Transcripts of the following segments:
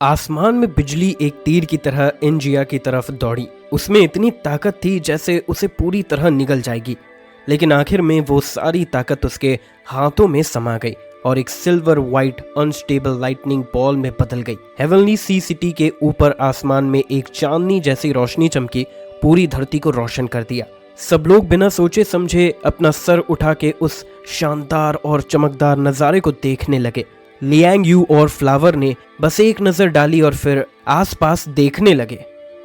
आसमान में बिजली एक तीर की तरह इंजिया की तरफ दौड़ी। उसमें इतनी ताकत थी जैसे उसे पूरी तरह निगल जाएगी, लेकिन आखिर में वो सारी ताकत उसके हाथों में समा गई और एक silver white unstable lightning ball में बदल गई। हेवनली सी सिटी के ऊपर आसमान में एक चांदनी जैसी रोशनी चमकी, पूरी धरती को रोशन कर दिया। सब लोग बिना सोचे समझे अपना सर उठा के उस शानदार और चमकदार नज़ारे को देखने लगे। लियांग यू और फ्लावर ने बस एक नज़र डाली और फिर आसपास देखने लगे।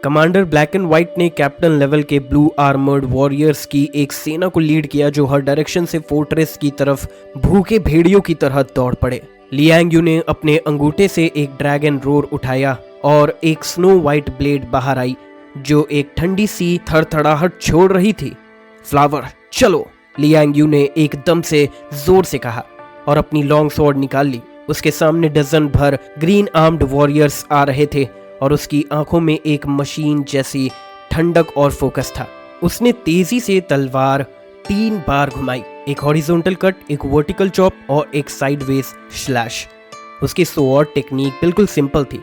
कमांडर ब्लैक एंड व्हाइट ने कैप्टन लेवल के ब्लू आर्मर्ड वॉरियर्स की एक सेना को लीड किया जो हर डायरेक्शन से फोर्ट्रेस की तरफ भूखे भेड़ियों की तरह दौड़ पड़े। लियांग यू ने अपने अंगूठे से एक ड्रैगन रोर उठाया और एक स्नो व्हाइट ब्लेड बाहर आई जो एक ठंडी सी थरथराहट छोड़ रही थी। फ्लावर चलो, लियांग यू ने एकदम से जोर से कहा और अपनी लॉन्ग स्वॉर्ड निकाल ली। उसके सामने डजन भर ग्रीन आर्म्ड वॉरियर्स आ रहे थे और उसकी आंखों में एक मशीन जैसी ठंडक और फोकस था। उसने तेजी से तलवार 3 बार घुमाई, एक हॉरिजॉन्टल कट, एक वर्टिकल चॉप और एक साइडवेज स्लैश। उसकी स्वॉर्ड टेक्निक बिल्कुल सिंपल थी।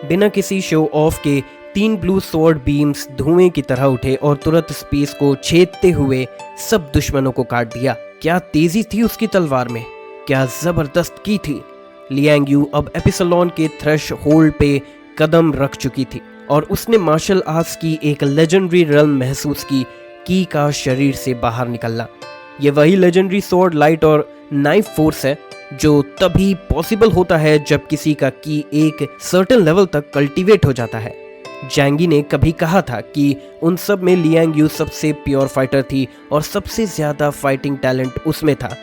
बिना किसी शो ऑफ के 3 ब्लू स्वॉर्ड बीम्स धुएं की तरह उठे और तुरंत स्पेस को छेदते हुए सब दुश्मनों को काट दिया। क्या तेजी थी उसकी तलवार में, क्या जबरदस्त की थी। लियांग यू अब एपिसलोन के थ्रेश होल्ड पे कदम रख चुकी थी और उसने मार्शल आर्ट्स की एक लेजेंडरी रल्म महसूस की का शरीर से बाहर निकलना। ये वही लेजेंडरी स्वॉर्ड लाइट और नाइफ फोर्स है जो तभी पॉसिबल होता है जब किसी का की एक सर्टेन लेवल तक कल्टीवेट हो जाता है। जैंगी ने कभी कहा था कि उन सब में लियांग यू सबसे प्योर फाइटर थी और सबसे ज्यादा फाइटिंग टैलेंट उसमें था।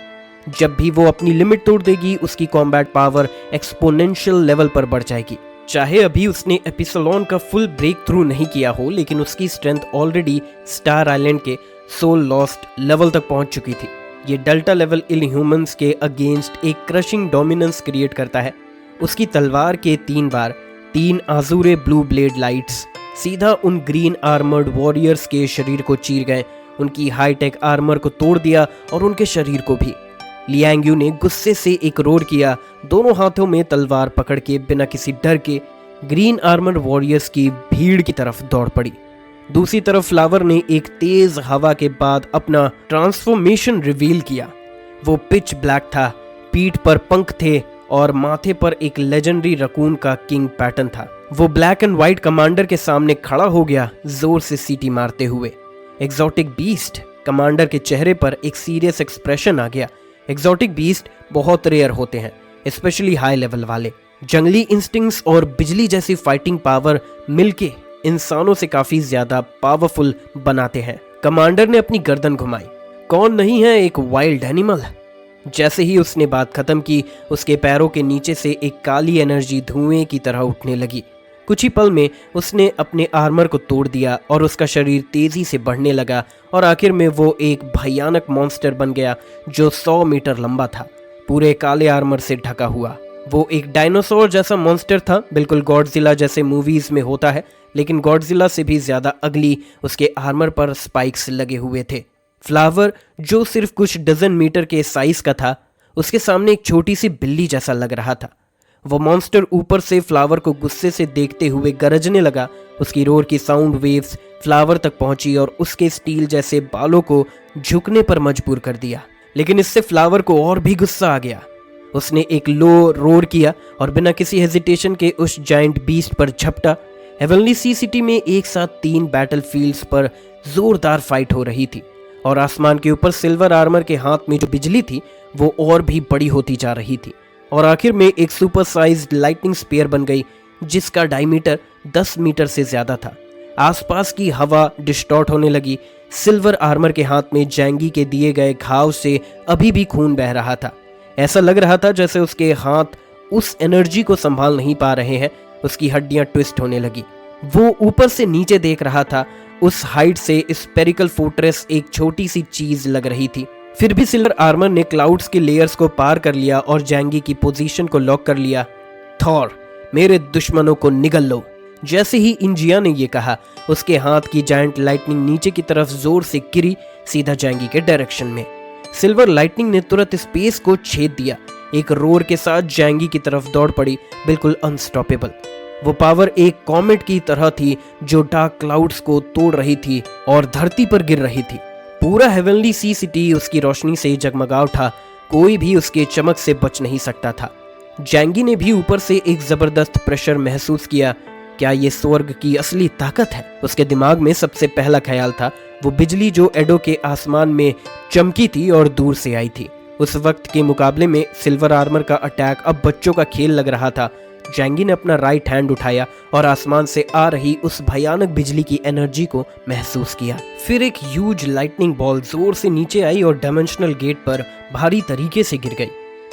जब भी वो अपनी लिमिट तोड़ देगी उसकी कॉम्बैट पावर एक्सपोनेंशियल लेवल पर बढ़ जाएगी। चाहे अभी उसने एपिसलोन का फुल ब्रेक थ्रू नहीं किया हो, लेकिन उसकी स्ट्रेंथ ऑलरेडी स्टार आइलैंड के सोल लॉस्ट लेवल तक पहुंच चुकी थी। ये डेल्टा लेवल इनह्यूमंस के अगेंस्ट एक क्रशिंग डोमिनेंस क्रिएट करता है। उसकी तलवार के 3 बार 3 आजूरे ब्लू ब्लेड लाइट्स सीधा उन ग्रीन आर्मर्ड वॉरियर्स के शरीर को चीर गए, उनकी हाईटेक आर्मर को तोड़ दिया और उनके शरीर को भी। लियांग यू ने गुस्से से एक रोर किया, दोनों हाथों में तलवार पकड़ के बिना किसी डर के ग्रीन आर्मर वॉरियर्स की भीड़ की तरफ दौड़ पड़ी। दूसरी तरफ फ्लावर ने एक तेज हवा के बाद अपना ट्रांसफॉर्मेशन रिवील किया। वो पिच ब्लैक था, पीठ पर पंख थे और माथे पर एक लेजेंडरी रकून का किंग पैटर्न था। वो ब्लैक एंड व्हाइट कमांडर के सामने खड़ा हो गया, जोर से सीटी मारते हुए। एक्सोटिक बीस्ट कमांडर के चेहरे पर एक सीरियस एक्सप्रेशन आ गया। एक्सोटिक बीस्ट बहुत रेयर होते हैं, स्पेशली हाई लेवल वाले। जंगली इंस्टिंक्ट्स और बिजली जैसी फाइटिंग पावर मिलके इंसानों से काफी ज्यादा पावरफुल बनाते हैं। कमांडर ने अपनी गर्दन घुमाई। कौन नहीं है एक वाइल्ड एनिमल। जैसे ही उसने बात खत्म की, उसके पैरों के नीचे से एक काली एनर्जी धुएं की तरह उठने लगी। कुछ ही पल में उसने अपने आर्मर को तोड़ दिया और उसका शरीर तेजी से बढ़ने लगा और आखिर में वो एक भयानक मॉन्स्टर बन गया जो 100 मीटर लंबा था, पूरे काले आर्मर से ढका हुआ। वो एक डायनासोर जैसा मॉन्स्टर था, बिल्कुल गॉडजिला जैसे मूवीज में होता है, लेकिन गॉडजिला से भी ज्यादा अगली उसके आर्मर पर स्पाइक्स लगे हुए थे। फ्लावर जो सिर्फ कुछ डजन मीटर के साइज का था, उसके सामने एक छोटी सी बिल्ली जैसा लग रहा था। वो मॉन्स्टर ऊपर से फ्लावर को गुस्से से देखते हुए गरजने लगा। उसकी रोर की साउंड वेव्स फ्लावर तक पहुंची और उसके स्टील जैसे बालों को झुकने पर मजबूर कर दिया। लेकिन इससे फ्लावर को और भी गुस्सा आ गया। उसने एक लो रोर किया और बिना किसी हेजिटेशन के उस जायंट बीस्ट पर झपटा। हेवनली सी सिटी में एक साथ 3 बैटलफील्ड्स पर जोरदार फाइट हो रही थी और आसमान के ऊपर सिल्वर आर्मर के हाथ में जो बिजली थी वो और भी बड़ी होती जा रही थी और आखिर में एक सुपर साइज्ड लाइटनिंग स्पेयर बन गई जिसका डायमीटर 10 मीटर से ज्यादा था। आसपास की हवा डिस्टॉर्ट होने लगी। सिल्वर आर्मर के हाथ में जैंगी के दिए गए घाव से अभी भी खून बह रहा था। ऐसा लग रहा था जैसे उसके हाथ उस एनर्जी को संभाल नहीं पा रहे हैं। उसकी हड्डियां ट्विस्ट होने लगी। वो ऊपर से नीचे देख रहा था। उस हाइट से स्पेरिकल फोर्ट्रेस एक छोटी सी चीज लग रही थी। फिर भी सिल्वर आर्मर ने क्लाउड्स के लेयर्स को पार कर लिया और जैंगी की पोजीशन को लॉक कर लिया। थॉर, मेरे दुश्मनों को निगल लो। जैसे ही इंजिया ने ये कहा, उसके हाथ की जायंट लाइटनिंग नीचे की तरफ जोर से गिरी, सीधा जैंगी के डायरेक्शन में। सिल्वर लाइटनिंग ने तुरंत स्पेस को छेद दिया। एक रोर के साथ जैंगी की तरफ दौड़ पड़ी, बिल्कुल अनस्टॉपेबल। वो पावर एक कॉमेट की तरह थी जो डार्क क्लाउड्स को तोड़ रही थी और धरती पर गिर रही थी। पूरा हेवनली सी सिटी उसकी रोशनी से जगमगा उठा, कोई भी उसके चमक से बच नहीं सकता था। जैंगी ने भी ऊपर से एक जबरदस्त प्रेशर महसूस किया। क्या ये स्वर्ग की असली ताकत है? उसके दिमाग में सबसे पहला ख्याल था वो बिजली जो एडो के आसमान में चमकी थी और दूर से आई थी। उस वक्त के मुकाबले में सिल्वर आर्मर का अटैक अब बच्चों का खेल लग रहा था। जैंगी ने अपना राइट हैंड उठाया और आसमान से आ रही उस भयानक बिजली की एनर्जी को महसूस किया। फिर एक ह्यूज लाइटनिंग बॉल जोर से नीचे आई और डायमेंशनल गेट पर भारी तरीके से गिर गई।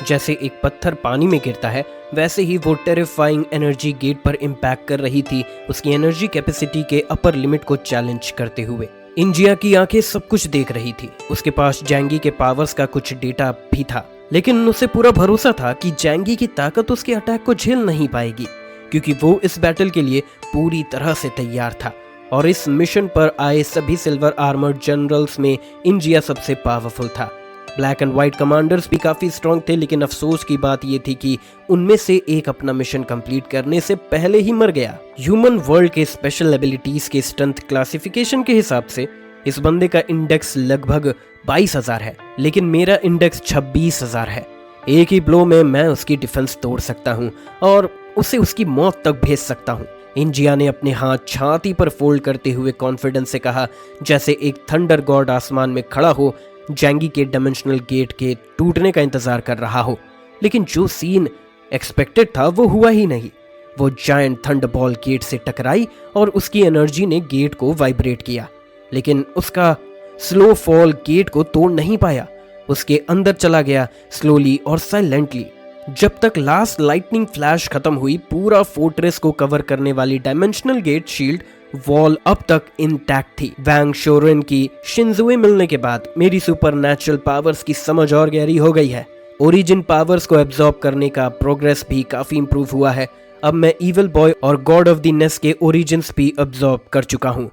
जैसे एक पत्थर पानी में गिरता है, वैसे ही वो टेरिफाइंग एनर्जी गेट पर इम्पैक्ट कर रही थी, उसकी एनर्जी कैपेसिटी के अपर लिमिट को चैलेंज करते हुए। इंजिया की आंखें सब कुछ देख रही थी। उसके पास जैंगी के पावर्स का कुछ डेटा भी था, लेकिन उसे पूरा भरोसा था कि जैंगी की ताकत उसके अटैक को झेल नहीं पाएगी, क्योंकि वो इस बैटल के लिए पूरी तरह से तैयार था। और इस मिशन पर आए सभी सिल्वर आर्मर्ड जनरल्स में इंजिया सबसे पावरफुल था। ब्लैक एंड व्हाइट कमांडर्स भी काफी स्ट्रॉन्ग थे, लेकिन अफसोस की बात यह थी कि उनमें से एक अपना मिशन कंप्लीट करने से पहले ही मर गया। ह्यूमन वर्ल्ड के स्पेशल एबिलिटीज के स्ट्रेंथ क्लासिफिकेशन के हिसाब से इस बंदे का इंडेक्स लगभग 22,000 है, लेकिन मेरा इंडेक्स 26,000 है। एक ही ब्लो में मैं उसकी डिफेंस तोड़ सकता हूँ और उसे उसकी मौत तक भेज सकता हूँ। इंजिया ने अपने हाथ छाती पर फोल्ड करते हुए कॉन्फिडेंस से कहा, जैसे एक थंडर गॉड आसमान में खड़ा हो, जैंगी के डायमेंशनल गेट के टूटने का इंतजार कर रहा हो। लेकिन जो सीन एक्सपेक्टेड था वो हुआ ही नहीं। वो जायंट थंडरबॉल गेट से टकराई और उसकी एनर्जी ने गेट को वाइब्रेट किया, लेकिन उसका स्लो फॉल गेट को तोड़ नहीं पाया। उसके अंदर चला गया स्लोली और साइलेंटली। जब तक लास्ट लाइटनिंग फ्लैश खत्म हुई, पूरा फोर्ट्रेस को कवर करने वाली डायमेंशनल गेट शील्ड वॉल अब तक इंटैक्ट थी। वैंग शोरेन की शिंजुए मिलने के बाद मेरी सुपरनैचुरल पावर्स की समझ और गहरी हो गई है। ओरिजिन पावर्स को एब्जॉर्ब करने का प्रोग्रेस भी काफी इंप्रूव हुआ है। अब मैं इविल बॉय और गॉड ऑफ द नेस्ट के ओरिजिन्स भी एब्जॉर्ब कर चुका हूँ।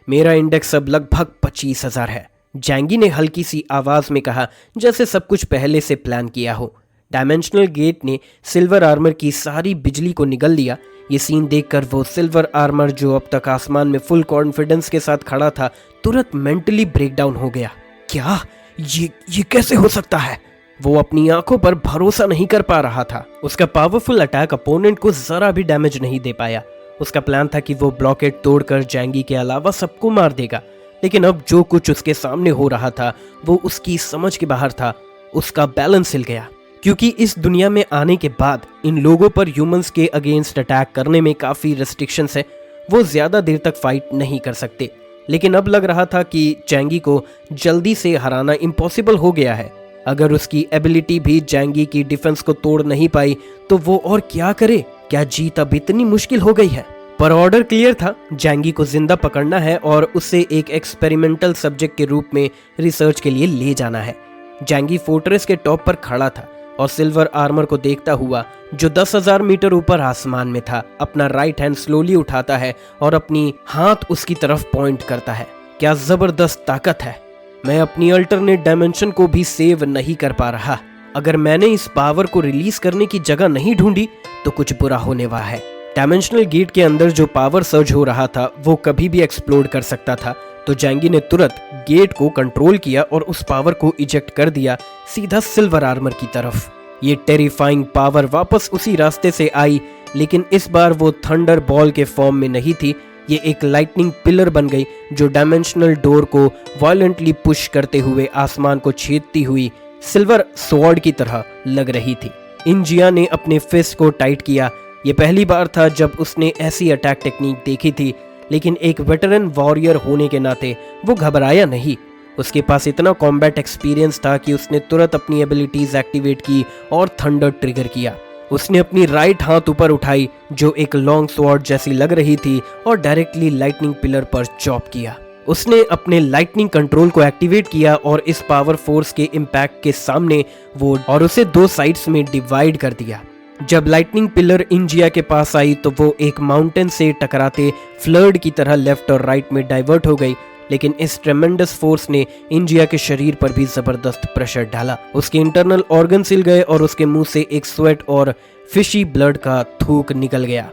मेरा इंडेक्स अब लगभग 25,000 है। जैंगी ने हल्की सी आवाज में कहा, जैसे सब कुछ पहले से प्लान किया हो। डायमेंशनल गेट ने सिल्वर आर्मर की सारी बिजली को निगल लिया। ये सीन देखकर वो सिल्वर आर्मर जो अब तक आसमान में फुल कॉन्फिडेंस के साथ खड़ा था, तुरंत मेंटली ब्रेकडाउन हो गया। क्या ये कैसे हो सकता है? वो अपनी आंखों पर भरोसा नहीं कर पा रहा था। उसका पावरफुल अटैक अपोनेंट को जरा भी डैमेज नहीं दे पाया। उसका प्लान था कि वो ब्लॉकेट तोड़कर जैंगी के अलावा सबको मार देगा, लेकिन अब जो कुछ उसके सामने हो रहा था वो उसकी समझ के बाहर था। उसका बैलेंस हिल गया, क्योंकि इस दुनिया में आने के बाद इन लोगों पर ह्यूमंस के अगेंस्ट अटैक करने में काफी रेस्ट्रिक्शंस है। वो ज्यादा देर तक फाइट नहीं कर सकते, लेकिन अब लग रहा था कि जैंगी को जल्दी से हराना इम्पॉसिबल हो गया है। अगर उसकी एबिलिटी भी जैंगी की डिफेंस को तोड़ नहीं पाई तो वो और क्या करे? क्या जीत अब इतनी मुश्किल हो गई है? पर ऑर्डर क्लियर था, जैंगी को जिंदा पकड़ना है और उसे एक एक्सपेरिमेंटल सब्जेक्ट के रूप में रिसर्च के लिए ले जाना है। जैंगी फोर्ट्रेस के टॉप पर खड़ा था और सिल्वर आर्मर को देखता हुआ, जो 10,000 मीटर ऊपर आसमान में था, अपना राइट हैंड स्लोली उठाता है और अपनी हाथ उसकी तरफ पॉइंट करता है। क्या जबरदस्त ताकत है! मैं अपनी अल्टरनेट डायमेंशन को भी सेव नहीं कर पा रहा। अगर मैंने इस पावर को रिलीज करने की जगह नहीं ढूंढी तो कुछ बुरा होने वाला है। डायमेंशनल गेट के अंदर जो पावर सर्ज हो रहा था वो कभी भी एक्सप्लोड कर सकता था, तो जैंगी ने तुरंत गेट को कंट्रोल किया और उस पावर को इजेक्ट कर दिया सीधा सिल्वर आर्मर की तरफ। ये टेरिफाइंग पावर वापस उसी रास्ते से आई, लेकिन इस बार वो थंडर बॉल के फॉर्म में नहीं थी। ये एक लाइटनिंग पिलर बन गई जो डायमेंशनल डोर को वायलेंटली पुश करते हुए आसमान को छेदती हुई सिल्वर स्वॉर्ड की तरह लग रही थी। इंजिया ने अपने फिस्ट को टाइट किया। ये पहली बार था जब उसने ऐसी अटैक टेक्निक देखी थी, लेकिन एक वेटरन वॉरियर होने के नाते वो घबराया नहीं। उसके पास इतना कॉम्बैट एक्सपीरियंस था कि उसने तुरंत अपनी एबिलिटीज एक्टिवेट की और थंडर ट्रिगर किया। उसने अपनी राइट हाथ ऊपर उठाई जो एक लॉन्ग स्वॉर्ड जैसी लग रही थी और डायरेक्टली लाइटनिंग पिलर पर चॉप किया। उसने अपने लाइटनिंग कंट्रोल को एक्टिवेट किया और इस पावर फोर्स के इम्पैक्ट के सामने वो और उसे दो साइड्स में डिवाइड कर दिया। जब लाइटनिंग पिलर इंजिया के पास आई तो वो एक माउंटेन से टकराते फ्लड की तरह लेफ्ट और राइट में डाइवर्ट हो गई, लेकिन इस ट्रेमेंडस फोर्स ने इंजिया के शरीर पर भी जबरदस्त प्रेशर डाला। उसके इंटरनल ऑर्गन हिल गए और उसके मुंह से एक स्वेट और फिशी ब्लड का थूक निकल गया।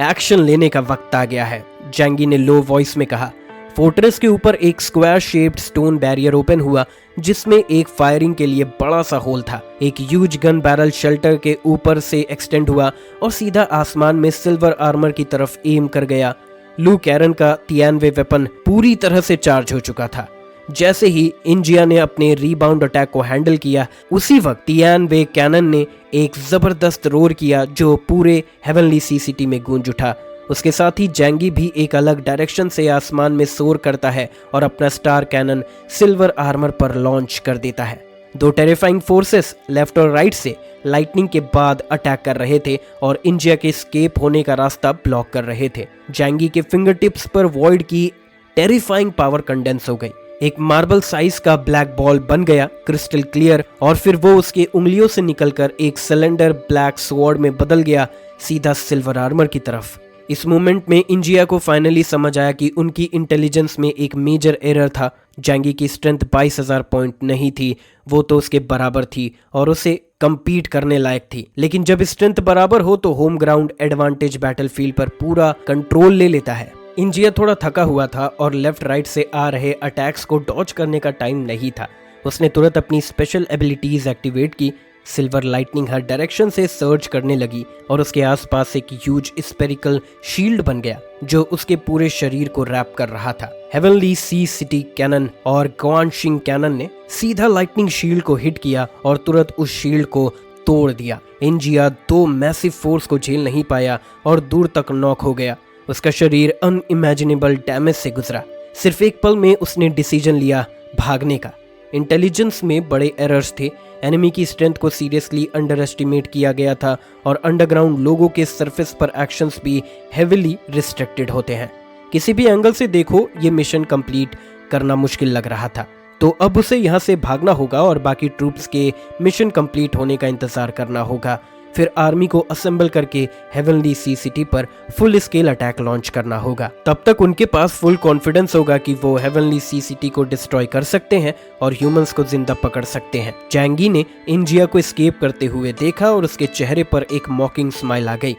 एक्शन लेने का वक्त आ गया है, जैंगी ने लो वॉइस में कहा। फोर्ट्रेस के ऊपर एक square shaped stone barrier open हुआ जिसमें एक फायरिंग के लिए बड़ा सा होल था। एक ह्यूज गन बैरल शेल्टर के ऊपर से एक्सटेंड हुआ और सीधा आसमान में सिल्वर आर्मर की तरफ एम कर गया। लू कैरन का तियानवे वेपन पूरी तरह से चार्ज हो चुका था। जैसे ही इंजिया ने अपने रीबाउंड अटैक को हैंडल किया, उसी वक्त तियानवे कैनन ने एक जबरदस्त रोर किया जो पूरे हेवनली सी सिटी में गूंज उठा। उसके साथ ही जैंगी भी एक अलग डायरेक्शन से आसमान में सोर करता है और अपना स्टार कैनन सिल्वर आर्मर पर लॉन्च कर देता है। दो टेरिफाइंग फोर्सेस लेफ्ट और राइट से लाइटनिंग के बाद अटैक कर रहे थे और इंजिया के एस्केप होने का रास्ता ब्लॉक कर रहे थे। जैंगी के फिंगर टिप्स पर वॉइड की टेरिफाइंग पावर कंडेंस हो गई। एक मार्बल साइज का ब्लैक बॉल बन गया, क्रिस्टल क्लियर, और फिर वो उसके उंगलियों से निकलकर एक सिलेंडर ब्लैक स्वॉर्ड में बदल गया, सीधा सिल्वर आर्मर की तरफ। इस मोमेंट में इंजिया को फाइनली समझ आया कि उनकी इंटेलिजेंस में एक मेजर एरर था। जैंगी की स्ट्रेंथ 22,000 पॉइंट नहीं थी, वो तो उसके बराबर थी और उसे कंपीट करने लायक थी। लेकिन जब स्ट्रेंथ बराबर हो तो होम ग्राउंड एडवांटेज बैटलफील्ड पर पूरा कंट्रोल ले लेता है। इंजिया थोड़ा थका हुआ था और लेफ्ट राइट से आ रहे अटैक्स को डॉज करने का टाइम नहीं था। उसने तुरंत अपनी स्पेशल एबिलिटीज एक्टिवेट की। सिल्वर लाइटनिंग हर डायरेक्शन से सर्च करने लगी और उसके आसपास एक ह्यूज स्पेरिकल शील्ड बन गया जो उसके पूरे शरीर को रैप कर रहा था। हेवनली सी सिटी कैनन और ग्वानशिंग कैनन ने सीधा लाइटनिंग शील्ड को हिट किया और तुरंत उस शील्ड को तोड़ दिया। इंजिया दो मैसिव फोर्स को झेल नहीं पाया और दूर तक नॉक हो गया। उसका शरीर अनइमेजिनेबल डैमेज से गुजरा। सिर्फ एक पल में उसने डिसीजन लिया भागने का। इंटेलिजेंस में बड़े एरर्स थे, एनिमी की स्ट्रेंथ को सीरियसली अंडर एस्टिमेट किया गया था और अंडरग्राउंड लोगों के सरफेस पर एक्शंस भी हेविली रिस्ट्रिक्टेड होते हैं। किसी भी एंगल से देखो ये मिशन कंप्लीट करना मुश्किल लग रहा था, तो अब उसे यहाँ से भागना होगा और बाकी ट्रूप्स के मिशन कंप्लीट होने का इंतजार करना होगा। फिर आर्मी को असेंबल करके हेवनली सी सिटी पर फुल स्केल अटैक लॉन्च करना होगा। तब तक उनके पास फुल कॉन्फिडेंस होगा कि वो हेवनली सी सिटी को डिस्ट्रॉय कर सकते हैं और ह्यूमंस को जिंदा पकड़ सकते हैं। जैंगी ने इंजिया को एस्केप करते हुए देखा और उसके चेहरे पर एक मॉकिंग स्माइल आ गई।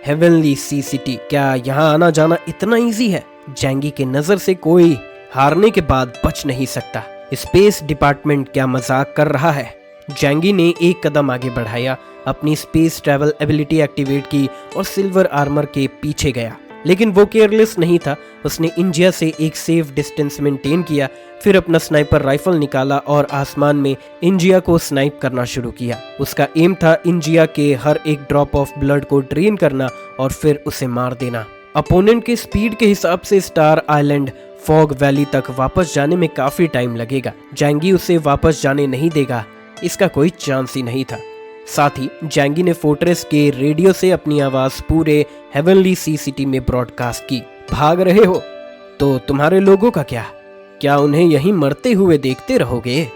हेवनली सी सिटी, क्या यहाँ आना जाना इतना ईजी है? जैंगी के नजर से कोई हारने के बाद बच नहीं सकता। स्पेस डिपार्टमेंट क्या मजाक कर रहा है? जैंगी ने एक कदम आगे बढ़ाया, अपनी स्पेस ट्रैवल एबिलिटी एक्टिवेट की और सिल्वर आर्मर के पीछे गया। लेकिन वो केयरलेस नहीं था। उसने इंजिया से एक सेफ डिस्टेंस मेंटेन किया, फिर अपना स्नाइपर राइफल निकाला और आसमान में इंजिया को स्नाइप करना शुरू किया। उसका एम था इंजिया के हर एक ड्रॉप ऑफ ब्लड को ड्रेन करना और फिर उसे मार देना। अपोनेंट के स्पीड के हिसाब से स्टार आइलैंड फॉग वैली तक वापस जाने में काफी टाइम लगेगा। जैंगी उसे वापस जाने नहीं देगा, इसका कोई चांस ही नहीं था। साथ ही जैंगी ने फोर्ट्रेस के रेडियो से अपनी आवाज पूरे हेवनली सी सिटी में ब्रॉडकास्ट की। भाग रहे हो तो तुम्हारे लोगों का क्या उन्हें यहीं मरते हुए देखते रहोगे?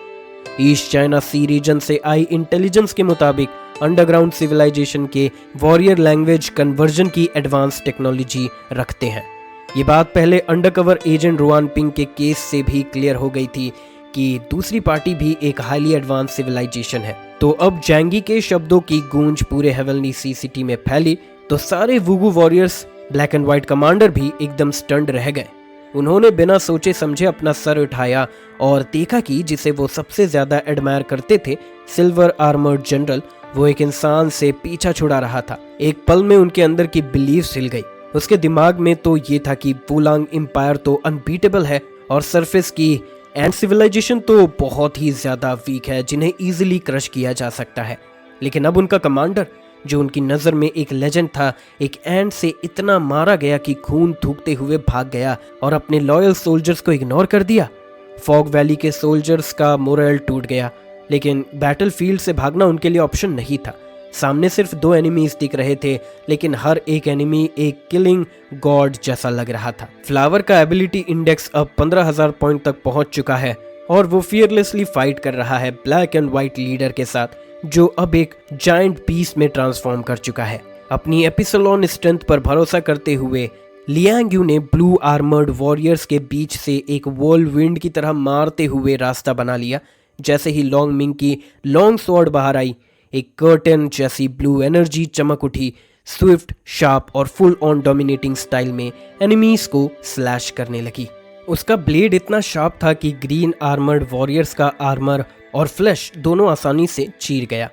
ईस्ट चाइना सी रीजन से आई इंटेलिजेंस के मुताबिक अंडरग्राउंड सिविलाइजेशन के वॉरियर लैंग्वेज कन्वर्जन की एडवांस टेक्नोलॉजी रखते हैं। ये बात पहले अंडरकवर एजेंट रुआन पिंग के केस से भी क्लियर हो गई थी कि दूसरी पार्टी भी एक हाईली एडवांस सिविलाइजेशन है। तो अब जैंगी के शब्दों की गूंज पूरे हेवनली सी सिटी में फैली तो सारे वुगू warriors, black and white commander भी एकदम स्टन्ड रह गए। उन्होंने बिना सोचे समझे अपना सर उठाया और देखा कि जिसे वो सबसे ज्यादा एडमायर करते थे, सिल्वर आर्मर्ड जनरल, वो एक इंसान से पीछा छुड़ा रहा था। एक पल में उनके अंदर की बिलीफ हिल गई। उसके दिमाग में तो ये था कि वुलांग एम्पायर तो अनबीटेबल है और सरफेस की एंड सिविलाइजेशन तो बहुत ही ज्यादा वीक है जिन्हें इजीली क्रश किया जा सकता है। लेकिन अब उनका कमांडर, जो उनकी नजर में एक लेजेंड था, एक एंड से इतना मारा गया कि खून थूकते हुए भाग गया और अपने लॉयल सोल्जर्स को इग्नोर कर दिया। फॉग वैली के सोल्जर्स का मोरल टूट गया, लेकिन बैटलफील्ड से भागना उनके लिए ऑप्शन नहीं था। सामने सिर्फ 2 एनिमीज दिख रहे थे, लेकिन हर एक एनिमी एक किलिंग गॉड जैसा लग रहा था। फ्लावर का एबिलिटी इंडेक्स अब 15,000 पॉइंट तक पहुंच चुका है और वो फियरलेसली फाइट कर रहा है ब्लैक एंड व्हाइट लीडर के साथ, जो अब एक जायंट बीस्ट में ट्रांसफॉर्म कर चुका है। अपनी एपिसलोन स्ट्रेंथ पर भरोसा करते हुए लियांग यू ने ब्लू आर्मर्ड वॉरियर्स के बीच से एक वॉलविंड की तरह मारते हुए रास्ता बना लिया। जैसे ही लॉन्ग मिंग की लॉन्ग स्वॉर्ड बाहर आई, एक कर्टन जैसी ब्लू एनर्जी चमक उठी, स्विफ्ट, शार्प और फुल ऑन डोमिनेटिंग स्टाइल में एनिमीज को स्लैश करने लगी। उसका ब्लेड इतना शार्प था कि ग्रीन आर्मर्ड वॉरियर्स का आर्मर और फ्लैश दोनों आसानी से चीर गया।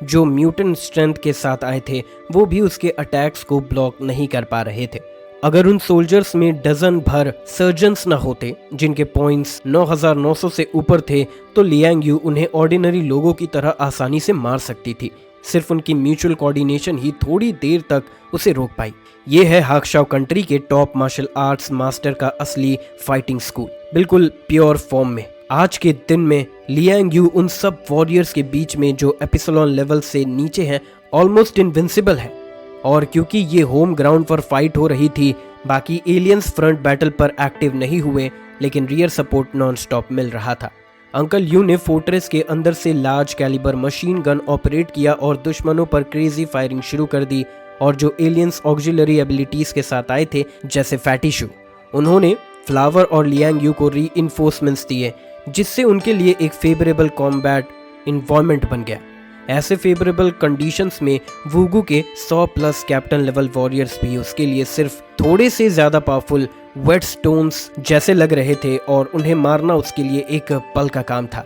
जो म्यूटेंट स्ट्रेंथ के साथ आए थे वो भी उसके अटैक्स को ब्लॉक नहीं कर पा रहे थे। अगर उन सोल्जर्स में डजन भर सर्जन्स न होते जिनके पॉइंट्स 9900 से ऊपर थे तो लियांग यू उन्हें ऑर्डिनरी लोगों की तरह आसानी से मार सकती थी। सिर्फ उनकी म्यूचुअल कोऑर्डिनेशन ही थोड़ी देर तक उसे रोक पाई। ये है हाक्शाओ कंट्री के टॉप मार्शल आर्ट्स मास्टर का असली फाइटिंग स्कूल, बिल्कुल प्योर फॉर्म में। आज के दिन में लियांग यू उन सब वॉरियर्स के बीच में जो एपिसलोन लेवल से नीचे हैं ऑलमोस्ट इनविंसिबल है। और क्योंकि ये होम ग्राउंड पर फाइट हो रही थी, बाकी एलियंस फ्रंट बैटल पर एक्टिव नहीं हुए, लेकिन रियर सपोर्ट नॉन स्टॉप मिल रहा था। अंकल यू ने फोर्ट्रेस के अंदर से large calibre machine gun operate किया और दुश्मनों पर क्रेजी फायरिंग शुरू कर दी। और जो एलियंस ऑक्सिलरी एबिलिटीज के साथ आए थे जैसे फैटिशू, उन्होंने फ्लावर और लियांग यू को रीइंफोर्समेंट्स दिए, जिससे उनके लिए एक फेवरेबल कॉम्बैट इन्वायरमेंट बन गया। ऐसे फेवरेबल कंडीशंस में वुगू के 100 प्लस कैप्टन लेवल वॉरियर्स भी उसके लिए सिर्फ थोड़े से ज्यादा पावरफुल वेट स्टोन्स जैसे लग रहे थे और उन्हें मारना उसके लिए एक पल का काम था।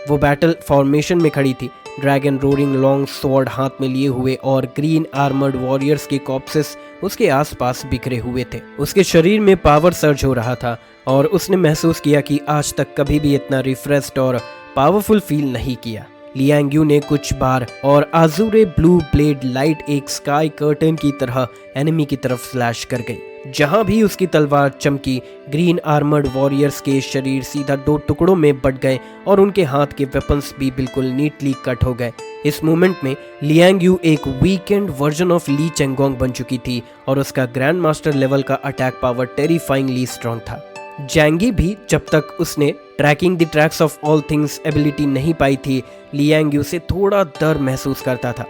वो बैटल फॉर्मेशन में खड़ी थी, ड्रैगन रोरिंग लॉन्ग स्वॉर्ड हाथ में लिए हुए, और ग्रीन आर्मर्ड वॉरियर्स के कॉप्सेस उसके आसपास बिखरे हुए थे। उसके शरीर में पावर सर्ज हो रहा था और उसने महसूस किया कि आज तक कभी भी इतना रिफ्रेश्ड और पावरफुल फील नहीं किया। लियांग यू ने कुछ बार और आजुरे ब्लू ब्लेड लाइट एक स्काई कर्टन की तरह एनिमी की तरफ स्लैश कर गई। जहां भी उसकी तलवार चमकी, ग्रीन आर्मर्ड वॉरियर्स के शरीर सीधा 2 टुकड़ों में बट गए और उनके हाथ के वेपन्स भी बिल्कुल नीटली कट हो गए। इस मोमेंट में लियांग यू एक वीकेंड वर्जन ऑफ ली चेंगोंग बन चुकी थी और उसका ग्रैंड मास्टर लेवल का अटैक पावर टेरिफाइंगली स्ट्रॉन्ग था। जैंगी भी जब तक उसने tracking the tracks of all things ability नहीं पाई थी, लियांग यू से थोड़ा डर महसूस करता था।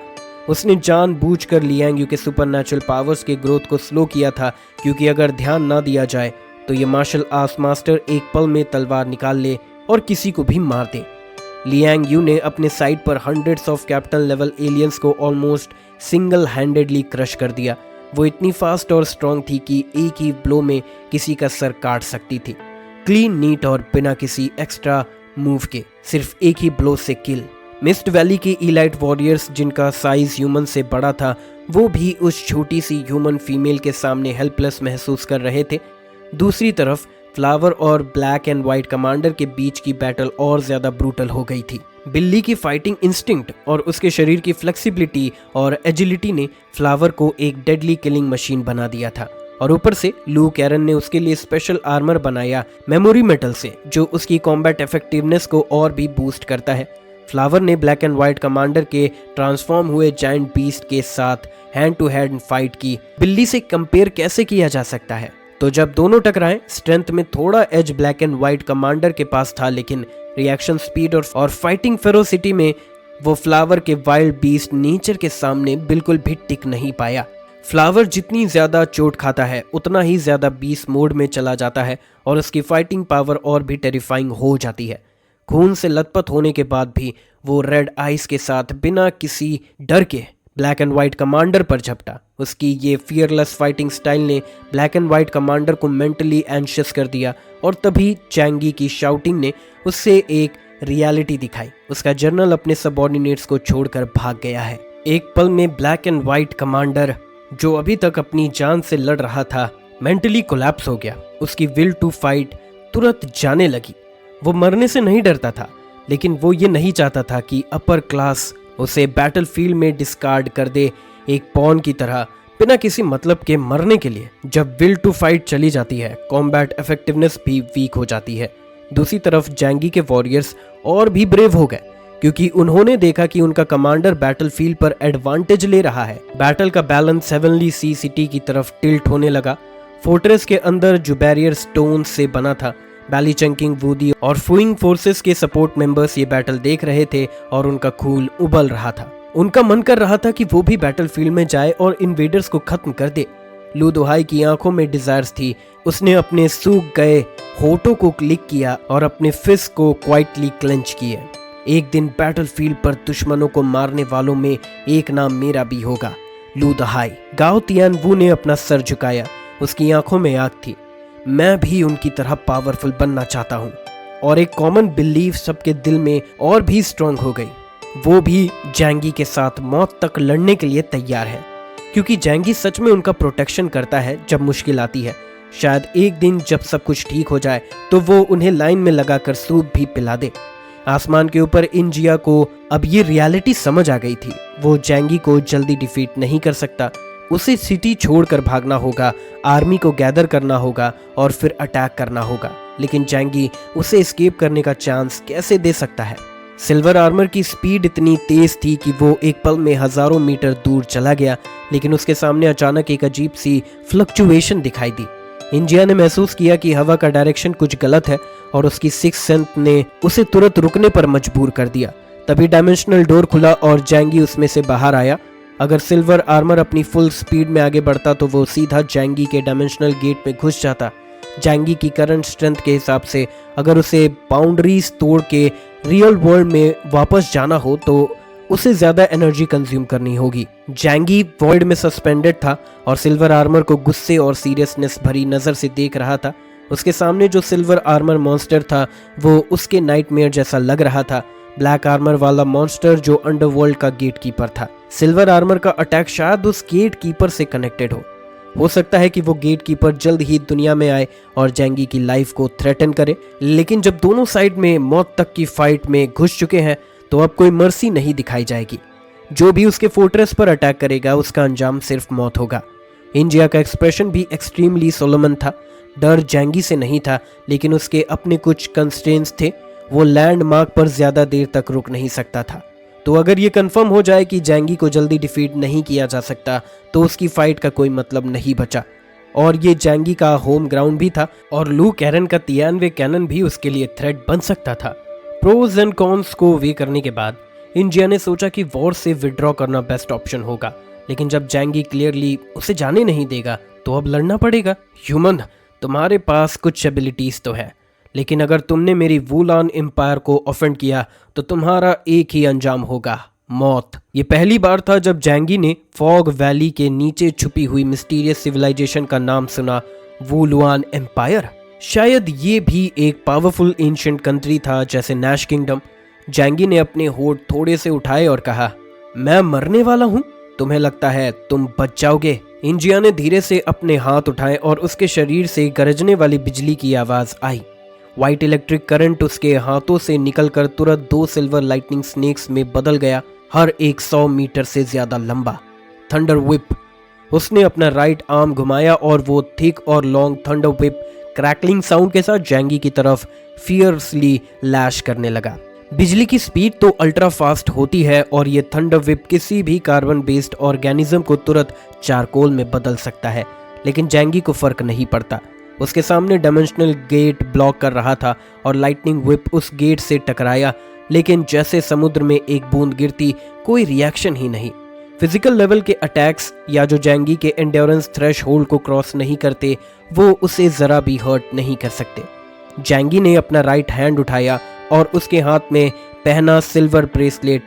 उसने जानबूझकर लियांग यू के सुपरनैचुरल पावर्स के ग्रोथ को स्लो किया था, क्योंकि अगर ध्यान ना दिया जाए तो ये मार्शल आर्ट्स मास्टर एक पल में तलवार निकाल ले और किसी को भी मार दे। लियांग यू ने अपने साइड पर hundreds of captain level aliens को ऑलमोस्ट सिंगल हैंडेडली क्रश कर दिया। वो इतनी फास्ट और स्ट्रॉन्ग थी कि एक ही ब्लो में किसी का सर काट सकती थी। क्लीन, नीट और बिना किसी एक्स्ट्रा मूव के सिर्फ एक ही ब्लो से किल। मिस्ट वैली के इलाइट वॉरियर्स, जिनका साइज ह्यूमन से बड़ा था, वो भी उस छोटी सी ह्यूमन फीमेल के सामने हेल्पलेस महसूस कर रहे थे। दूसरी तरफ फ्लावर और ब्लैक एंड व्हाइट कमांडर के बीच की बैटल और ज्यादा ब्रूटल हो गई थी। बिल्ली की फाइटिंग इंस्टिंक्ट और उसके शरीर की फ्लेक्सिबिलिटी और एजिलिटी ने फ्लावर को एक डेडली किलिंग मशीन बना दिया था। और ऊपर से लू कैरन ने उसके लिए स्पेशल आर्मर बनाया मेमोरी मेटल से, जो उसकी कॉम्बैट इफेक्टिवनेस को और भी बूस्ट करता है। फ्लावर ने ब्लैक एंड व्हाइट कमांडर के ट्रांसफॉर्म हुए जायंट बीस्ट के साथ हैंड टू हैंड फाइट की। बिल्ली से कंपेयर कैसे किया जा सकता है? तो जब दोनों टकराए, स्ट्रेंथ में थोड़ा edge black and white commander के पास था, लेकिन रिएक्शन स्पीड और फाइटिंग फेरोसिटी में वो फ्लावर के वाइल्ड बीस्ट नेचर के सामने बिल्कुल भी टिक नहीं पाया। फ्लावर जितनी ज्यादा चोट खाता है उतना ही ज्यादा बीस्ट मोड में चला जाता है और उसकी फाइटिंग पावर और भी टेरिफाइंग हो जाती है। खून से लथपथ होने के बाद भी वो रेड आइस के साथ बिना किसी डर के ब्लैक एंड व्हाइट कमांडर पर झपटा। उसकी ये फियरलेस फाइटिंग स्टाइल ने ब्लैक एंड व्हाइट कमांडर को मेंटली एंशियस कर दिया और तभी चैंगी की शाउटिंग ने उससे एक रियलिटी दिखाई। उसका जनरल अपने सबऑर्डिनेट्स को छोड़कर भाग गया है। एक पल में ब्लैक एंड व्हाइट कमांडर, जो अभी तक अपनी जान से लड़ रहा था, मेंटली कोलैप्स हो गया। उसकी विल टू फाइट तुरंत जाने लगी। वो मरने से नहीं डरता था, लेकिन वो ये नहीं चाहता था कि अपर क्लास उसे बैटलफील्ड में डिस्कार्ड कर दे, एक पॉन की तरह बिना किसी मतलब के मरने के लिए। जब विल टू फाइट चली जाती है, कॉम्बैट इफेक्टिवनेस भी वीक हो जाती है। दूसरी तरफ जैंगी के वॉरियर्स और भी ब्रेव हो गए, क्योंकि उन्होंने देखा कि उनका कमांडर बैटलफील्ड पर एडवांटेज ले रहा है। बैटल का बैलेंस हेवनली सी सिटी की तरफ टिल्ट होने लगा। फोर्ट्रेस के अंदर जो बैरियर स्टोन से बना था, बैली चंकिंग, वूदी और फुइंग फोर्सेस के सपोर्ट मेंबर्स ये बैटल देख रहे थे और उनका खून उबल रहा था। उनका मन कर रहा था कि वो भी बैटलफील्ड में जाए और इन्वेडर्स को खत्म कर दे। लू दोहाई की आंखों में डिजायर्स थी। उसने अपने सूख गए होठों को क्लिक किया और अपने फिस्ट को क्वाइटली क्लेंच किए। एक दिन बैटलफील्ड पर दुश्मनों को मारने वालों में एक नाम मेरा भी होगा। लू दहाई। गाओ तियानवू ने अपना सर झुकाया, उसकी आंखों में आग थी। मैं भी उनकी तरह पावरफुल बनना चाहता हूँ। और एक कॉमन बिलीफ सबके दिल में और भी स्ट्रांग हो गई। वो भी जैंगी के साथ मौत तक लड़ने के लिए तैयार है, क्योंकि जैंगी सच में उनका प्रोटेक्शन करता है जब मुश्किल आती है। शायद एक दिन जब सब कुछ ठीक हो जाए तो वो उन्हें लाइन में लगाकर सूप भी पिला दे। आसमान के ऊपर इंजिया को अब ये रियलिटी समझ आ गई थी। वो जैंगी को जल्दी डिफीट नहीं कर सकता। उसे सिटी छोड़कर भागना होगा, आर्मी को गैदर करना होगा और फिर अटैक करना होगा। लेकिन जैंगी उसे एस्केप करने का चांस कैसे दे सकता है? सिल्वर आर्मर की स्पीड इतनी तेज थी कि वो एक पल में हजारों मीटर दूर चला गया, लेकिन उसके सामने अचानक एक अजीब सी फ्लक्चुएशन दिखाई दी। इंजिया ने महसूस किया कि हवा का डायरेक्शन कुछ गलत है और उसकी सिक्स सेंस ने उसे तुरंत रुकने पर मजबूर कर दिया। तभी डायमेंशनल डोर खुला और जैंगी उसमें से बाहर आया। अगर सिल्वर आर्मर अपनी फुल स्पीड में आगे बढ़ता तो वो सीधा जैंगी के डायमेंशनल गेट में घुस जाता। जैंगी की करंट स्ट्रेंथ के हिसाब से अगर उसे बाउंड्रीज तोड़ के रियल वर्ल्ड में वापस जाना हो तो उसे ज्यादा एनर्जी कंज्यूम करनी होगी। जैंगी वॉइड में सस्पेंडेड था और सिल्वर आर्मर को गुस्से और सीरियसनेस भरी नजर से देख रहा था। उसके सामने जो सिल्वर आर्मर मॉन्स्टर था वो उसके नाइटमेयर जैसा लग रहा था। ब्लैक आर्मर वाला मॉन्स्टर जो अंडरवर्ल्ड का गेट कीपर था। सिल्वर आर्मर का अटैक शायद उस गेट कीपर से कनेक्टेड हो सकता है कि वो गेट कीपर जल्द ही दुनिया में आए और जैंगी की लाइफ को थ्रेटन करे। लेकिन जब दोनों साइड में मौत तक की फाइट में घुस चुके हैं तो अब कोई मर्सी नहीं दिखाई जाएगी। जो भी उसके फोर्ट्रेस पर अटैक करेगा उसका अंजाम सिर्फ मौत होगा। इंजिया का एक्सप्रेशन भी एक्सट्रीमली सोलोमन था। डर जैंगी से नहीं था, लेकिन उसके अपने कुछ कंस्ट्रेंट्स थे। वो लैंडमार्क पर ज्यादा देर तक रुक नहीं सकता था। तो अगर ये कंफर्म हो जाए कि जैंगी को जल्दी डिफीट नहीं किया जा सकता तो उसकी फाइट का कोई मतलब नहीं बचा। और ये जैंगी का होम ग्राउंड भी था और लू कैरन का तियानवे कैनन भी उसके लिए थ्रेट बन सकता था। प्रोज एंड कॉन्स को वे करने के बाद इंजिया ने सोचा कि वॉर से विड्रॉ करना बेस्ट ऑप्शन होगा। लेकिन जब जैंगी क्लियरली उसे जाने नहीं देगा तो अब लड़ना पड़ेगा। ह्यूमन, तुम्हारे पास कुछ एबिलिटीज तो है, लेकिन अगर तुमने मेरी वुलान एम्पायर को ऑफेंड किया तो तुम्हारा एक ही अंजाम होगा, मौत। ये पहली बार था जब जैंगी ने फॉग वैली के नीचे छुपी हुई मिस्टीरियस सिविलाइजेशन का नाम सुना, वुलुआन एम्पायर। शायद ये भी एक पावरफुल एंशिएंट कंट्री था जैसे नैश किंगडम। जैंगी ने अपने होठ थोड़े से उठाए और कहा, मैं मरने वाला हूँ, तुम्हें लगता है तुम बच जाओगे? इंजिया ने धीरे से अपने हाथ उठाए और उसके शरीर से गरजने वाली बिजली की आवाज आई। व्हाइट इलेक्ट्रिक करंट उसके हाथों से निकलकर तुरंत 2 सिल्वर लाइटनिंग स्नेक्स में बदल गया, हर एक 100 मीटर से ज्यादा लंबा। Thunder whip. उसने अपना राइट आर्म घुमाया और वो थिक और long thunder whip crackling sound के साथ जैंगी की तरफ फियर्सली लैश करने लगा। बिजली की स्पीड तो अल्ट्रा फास्ट होती है और ये थंडर व्हिप किसी भी कार्बन बेस्ड ऑर्गेनिज्म को तुरंत चारकोल में बदल सकता है। लेकिन जैंगी को फर्क नहीं पड़ता। उसके सामने डायमेंशनल गेट ब्लॉक कर रहा था और लाइटनिंग व्हिप उस गेट से टकराया, लेकिन जैसे समुद्र में एक बूंद गिरती, कोई रिएक्शन ही नहीं। फिजिकल लेवल के अटैक्स या जो जैंगी के एंड्योरेंस थ्रेशहोल्ड को क्रॉस नहीं करते, वो उसे जरा भी हर्ट नहीं कर सकते। जैंगी ने अपना राइट हैंड उठाया और उसके हाथ में पहना सिल्वर ब्रेसलेट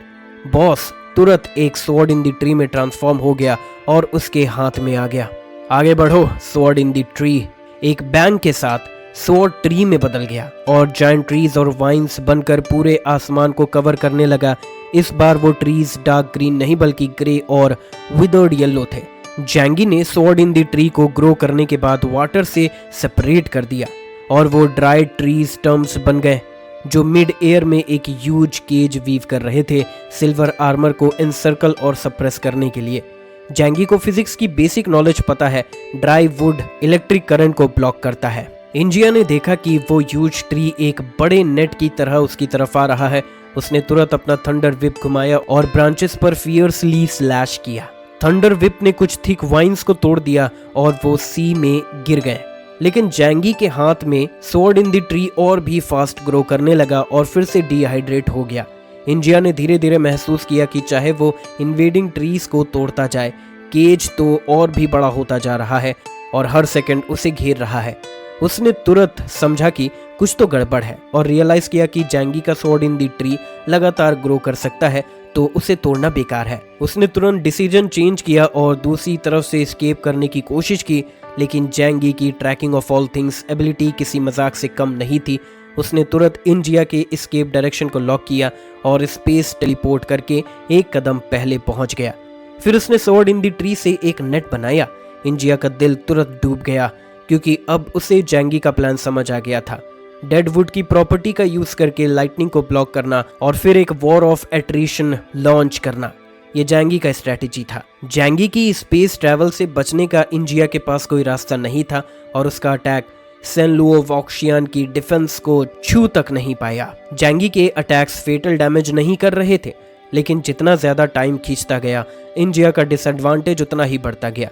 बॉस तुरंत एक स्वॉर्ड इन द ट्री में ट्रांसफॉर्म हो गया और उसके हाथ में आ गया। आगे बढ़ो स्वॉर्ड इन द ट्री। एक बैंग के साथ स्वॉर्ड ट्री में बदल गया और जायंट ट्रीज और वाइन्स बनकर पूरे आसमान को कवर करने लगा। इस बार वो ट्रीज डार्क ग्रीन नहीं बल्कि ग्रे और विदर्ड येलो थे। जैंगी ने स्वॉर्ड इन द ट्री को ग्रो करने के बाद वाटर से सेपरेट कर दिया और वो ड्राइड ट्रीज स्टम्प्स बन गए जो मिड एयर में एक ह्यूज केज वीव कर रहे थे, सिल्वर आर्मर को एनसर्कल और सप्रेस करने के लिए। जैंगी को फिजिक्स की बेसिक नॉलेज पता है। ड्राई वुड इलेक्ट्रिक करंट को ब्लॉक करता है। इंजिया ने देखा कि वो ह्यूज ट्री एक बड़े नेट की तरह उसकी तरफ आ रहा है। उसने तुरंत अपना थंडर व्हिप घुमाया और ब्रांचेस पर फियर्सली स्लैश किया। थंडर व्हिप ने कुछ थिक वाइन्स को तोड़ दिया और वो सी में गिर गए। लेकिन जैंगी के हाथ में स्वॉर्ड इन द ट्री और भी फास्ट ग्रो करने लगा और फिर से डिहाइड्रेट हो गया। इंजिया ने धीरे धीरे महसूस किया कि चाहे वो इन्वेडिंग ट्रीज को तोड़ता जाए, केज तो और भी बड़ा होता जा रहा है और हर सेकंड उसे घेर रहा है। उसने तुरंत समझा कि कुछ तो गड़बड़ है और रियलाइज किया कि जैंगी का स्वॉर्ड इन द ट्री लगातार ग्रो कर सकता है तो उसे तोड़ना बेकार है। उसने तुरंत डिसीजन चेंज किया और दूसरी तरफ से एस्केप करने की कोशिश की, लेकिन जैंगी की tracking of all things ability किसी मजाक से कम नहीं थी। उसने तुरंत इंजिया के एस्केप डायरेक्शन को लॉक किया और स्पेस टेलीपोर्ट करके एक कदम पहले पहुंच गया। फिर उसने स्वॉर्ड इन द ट्री से एक नेट बनाया। इंजिया का दिल तुरंत डूब गया क्योंकि अब उसे जैंगी का प्लान समझ आ गया था। डेडवुड की प्रॉपर्टी का यूज करके लाइटनिंग को ब्लॉक करना और फिर एक वॉर ऑफ एट्रिशन लॉन्च करना, ये जैंगी का स्ट्रेटेजी था। जैंगी की स्पेस ट्रैवल से बचने का इंजिया के पास कोई रास्ता नहीं था और उसका अटैक सेन लुओ वॉक्शियान की डिफेंस को छू तक नहीं पाया। जैंगी के अटैक्स फेटल डैमेज नहीं कर रहे थे, लेकिन जितना ज्यादा टाइम खींचता गया इंजिया का डिसएडवांटेज उतना ही बढ़ता गया।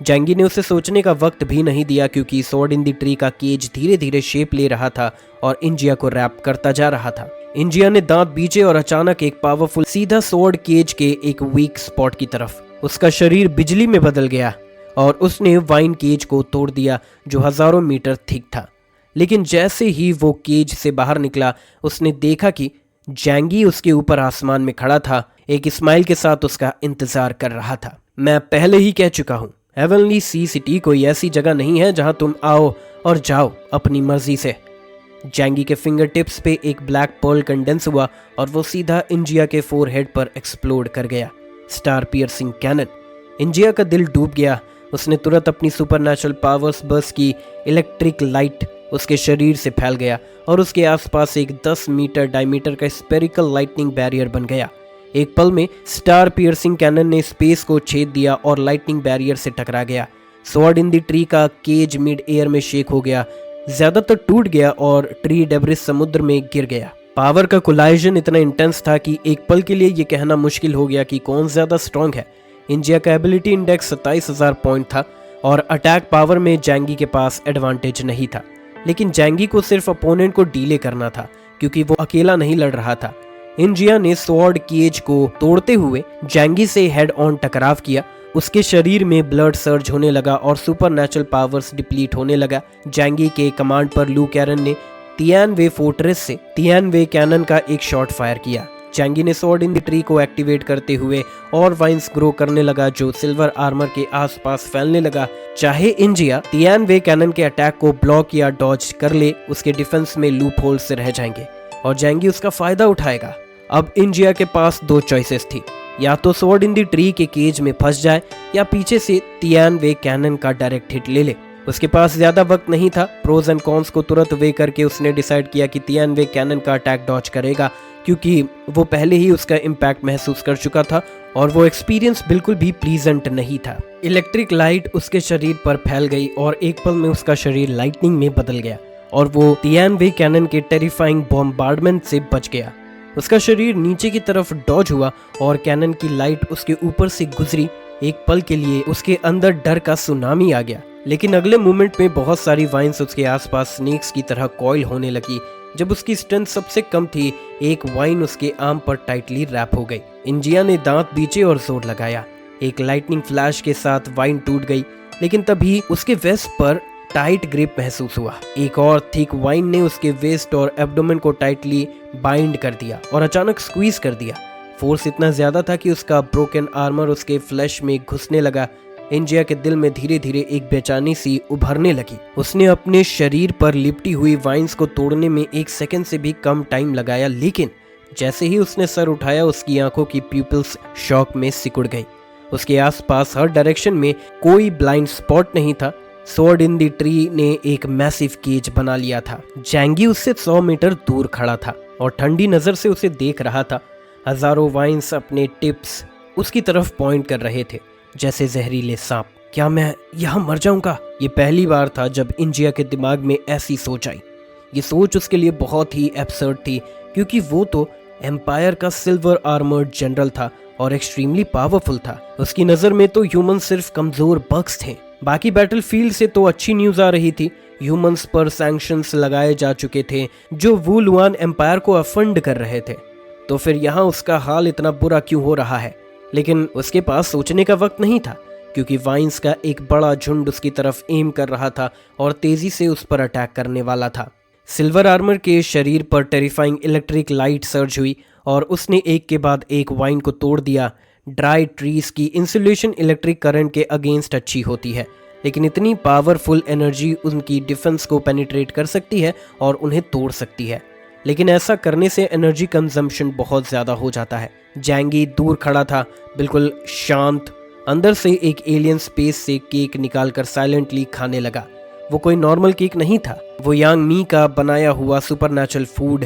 जैंगी ने उसे सोचने का वक्त भी नहीं दिया क्योंकि स्वॉर्ड इन द ट्री का केज धीरे धीरे शेप ले रहा था और इंजिया को रैप करता जा रहा था। इंजिया ने दांत बीचे और अचानक एक पावरफुल सीधा स्वॉर्ड केज के एक वीक स्पॉट की तरफ उसका शरीर बिजली में बदल गया और उसने वाइन केज को तोड़ दिया जो हजारों मीटर थिक था। लेकिन जैसे ही वो केज से बाहर निकला उसने देखा कि जैंगी उसके ऊपर आसमान में खड़ा था, एक स्माइल के साथ उसका इंतजार कर रहा था। मैं पहले ही कह चुका हूँ, हेवनली सी सिटी कोई ऐसी जगह नहीं है जहां तुम आओ और जाओ अपनी मर्जी से। जैंगी के फिंगर टिप्स पे एक ब्लैक पर्ल कंडेंस हुआ और वो सीधा इंजिया के फोरहेड पर एक्सप्लोड कर गया। Star piercing cannon. इंजिया का दिल डूब गया। उसने तुरंत अपनी सुपरनैचुरल पावर्स बस की इलेक्ट्रिक लाइट उसके शरीर से फैल गया और उसके आसपास एक 10 मीटर डायमीटर का स्पेरिकल लाइटनिंग बैरियर बन गया। एक पल में स्टार पियर्सिंग कैनन ने स्पेस को छेद दिया और लाइटनिंग बैरियर से टकरा गया। स्वॉर्ड इन द ट्री का केज मिड एयर में शेक हो गया, ज्यादातर टूट गया और ट्री डेब्रिस समुद्र में गिर गया। पावर का कोलाइजन इतना इंटेंस था कि एक पल के लिए ये कहना मुश्किल हो गया कि कौन ज्यादा स्ट्रॉन्ग है। इंजिया का एबिलिटी इंडेक्स 27,000 पॉइंट था और अटैक पावर में जैंगी के पास एडवांटेज नहीं था, लेकिन जैंगी को सिर्फ अपोनेंट को डीले करना था क्योंकि वो अकेला नहीं लड़ रहा था। इंजिया ने स्वॉर्ड केज को तोड़ते हुए जैंगी से हेड ऑन टकराव किया। उसके शरीर में ब्लड सर्ज होने लगा और सुपरनैचुरल पावर्स डिप्लीट होने लगा। जैंगी के कमांड पर लू कैरन ने तियानवे फोर्ट्रेस से तियानवे कैनन का एक शॉट फायर किया। जैंगी ने स्वॉर्ड इन द ट्री को एक्टिवेट करते हुए और वाइन्स ग्रो करने लगा जो सिल्वर आर्मर के आसपास फैलने लगा। चाहे इंजिया तियानवे कैनन के अटैक को ब्लॉक या डॉज कर ले, उसके डिफेंस में लूप होल से रह जाएंगे और जैंगी उसका फायदा उठाएगा। अब इंजिया के पास दो चॉइसेस थी, या तो स्वॉर्ड इन द ट्री के केज में फंस जाए या पीछे से तियानवे कैनन का डायरेक्ट हिट ले ले। उसके पास ज्यादा वक्त नहीं था। प्रोज एंड कॉन्स को तुरंत वे करके उसने डिसाइड किया कि तियानवे कैनन का अटैक डॉज करेगा क्योंकि वो पहले ही उसका इम्पैक्ट महसूस कर चुका था और वो एक्सपीरियंस बिल्कुल भी प्लीजेंट नहीं था। इलेक्ट्रिक लाइट उसके शरीर पर फैल गई और एक पल में उसका शरीर लाइटनिंग में बदल गया और वो तियानवे कैनन के टेरिफाइंग बॉम्बार्डमेंट से बच गया। उसका शरीर नीचे की तरफ डॉज हुआ और कैनन की लाइट उसके ऊपर से गुजरी। एक पल के लिए उसके अंदर डर का सुनामी आ गया, लेकिन अगले मोमेंट में बहुत सारी वाइन्स उसके आसपास स्नेक्स की तरह कॉइल होने लगी। जब उसकी स्ट्रेंथ सबसे कम थी, एक वाइन उसके आर्म पर टाइटली रैप हो गई। इंजिया ने दांत बीचे और जोर लगाया। एक लाइटनिंग फ्लैश के साथ वाइन टूट गई, लेकिन तभी उसके वेस्ट पर टाइट ग्रिप महसूस हुआ। एक और थिक वाइन ने उसके वेस्ट और एब्डोमेन को टाइटली बाइंड कर दिया और अचानक स्क्वीज कर दिया। फोर्स इतना ज्यादा था कि उसका ब्रोकन आर्मर उसके फ्लैश में घुसने लगा। इंजिया के दिल में धीरे धीरे एक बेचैनी सी उभरने लगी। उसने अपने शरीर पर लिपटी हुई वाइन्स को तोड़ने में 1 सेकंड से भी कम टाइम लगाया, लेकिन जैसे ही उसने सर उठाया उसकी आंखों की प्यूपिल्स शॉक में सिकुड़ गई। उसके आसपास हर डायरेक्शन में कोई ब्लाइंड स्पॉट नहीं था। स्वॉर्ड इन द ट्री ने एक मैसिव केज बना लिया था। जैंगी उससे 100 मीटर दूर खड़ा था और ठंडी नजर से उसे देख रहा था। हजारों वाइन्स अपने टिप्स उसकी तरफ पॉइंट कर रहे थे जैसे जहरीले सांप। क्या मैं यहाँ मर जाऊंगा? ये पहली बार था जब इंजिया के दिमाग में ऐसी सोच आई। ये सोच उसके लिए बहुत ही एब्सर्ड थी क्योंकि वो तो एम्पायर का सिल्वर आर्मर्ड जनरल था और एक्सट्रीमली पावरफुल था। उसकी नज़र में तो ह्यूमन सिर्फ कमजोर बग्स थे। बाकी बैटलफील्ड से तो अच्छी न्यूज़ आ रही थी। ह्यूमंस पर सैंक्शंस लगाए जा चुके थे जो वुलुआन एम्पायर को अफंड कर रहे थे, तो फिर यहाँ उसका हाल इतना बुरा क्यों हो रहा है? लेकिन उसके पास सोचने का वक्त नहीं था क्योंकि वाइन्स का एक बड़ा झुंड उसकी तरफ एम कर रहा था और तेजी से उस पर अटैक करने वाला था। सिल्वर आर्मर के शरीर पर टेरिफाइंग इलेक्ट्रिक लाइट सर्ज हुई और उसने एक के बाद एक वाइन को तोड़ दिया। ड्राई ट्रीज की इंसुलेशन इलेक्ट्रिक करंट के अगेंस्ट अच्छी होती है, लेकिन इतनी पावरफुल एनर्जी उनकी डिफेंस को पेनिट्रेट कर सकती है और उन्हें तोड़ सकती है। लेकिन ऐसा करने से एनर्जी कंजम्पशन बहुत ज़्यादा हो जाता है। जैंगी दूर खड़ा था, बिल्कुल शांत। अंदर से एक एलियन स्पेस से केक निकालकर साइलेंटली खाने लगा। वो कोई नॉर्मल केक नहीं था, वो यांग मी का बनाया हुआ सुपरनैचुरल फूड,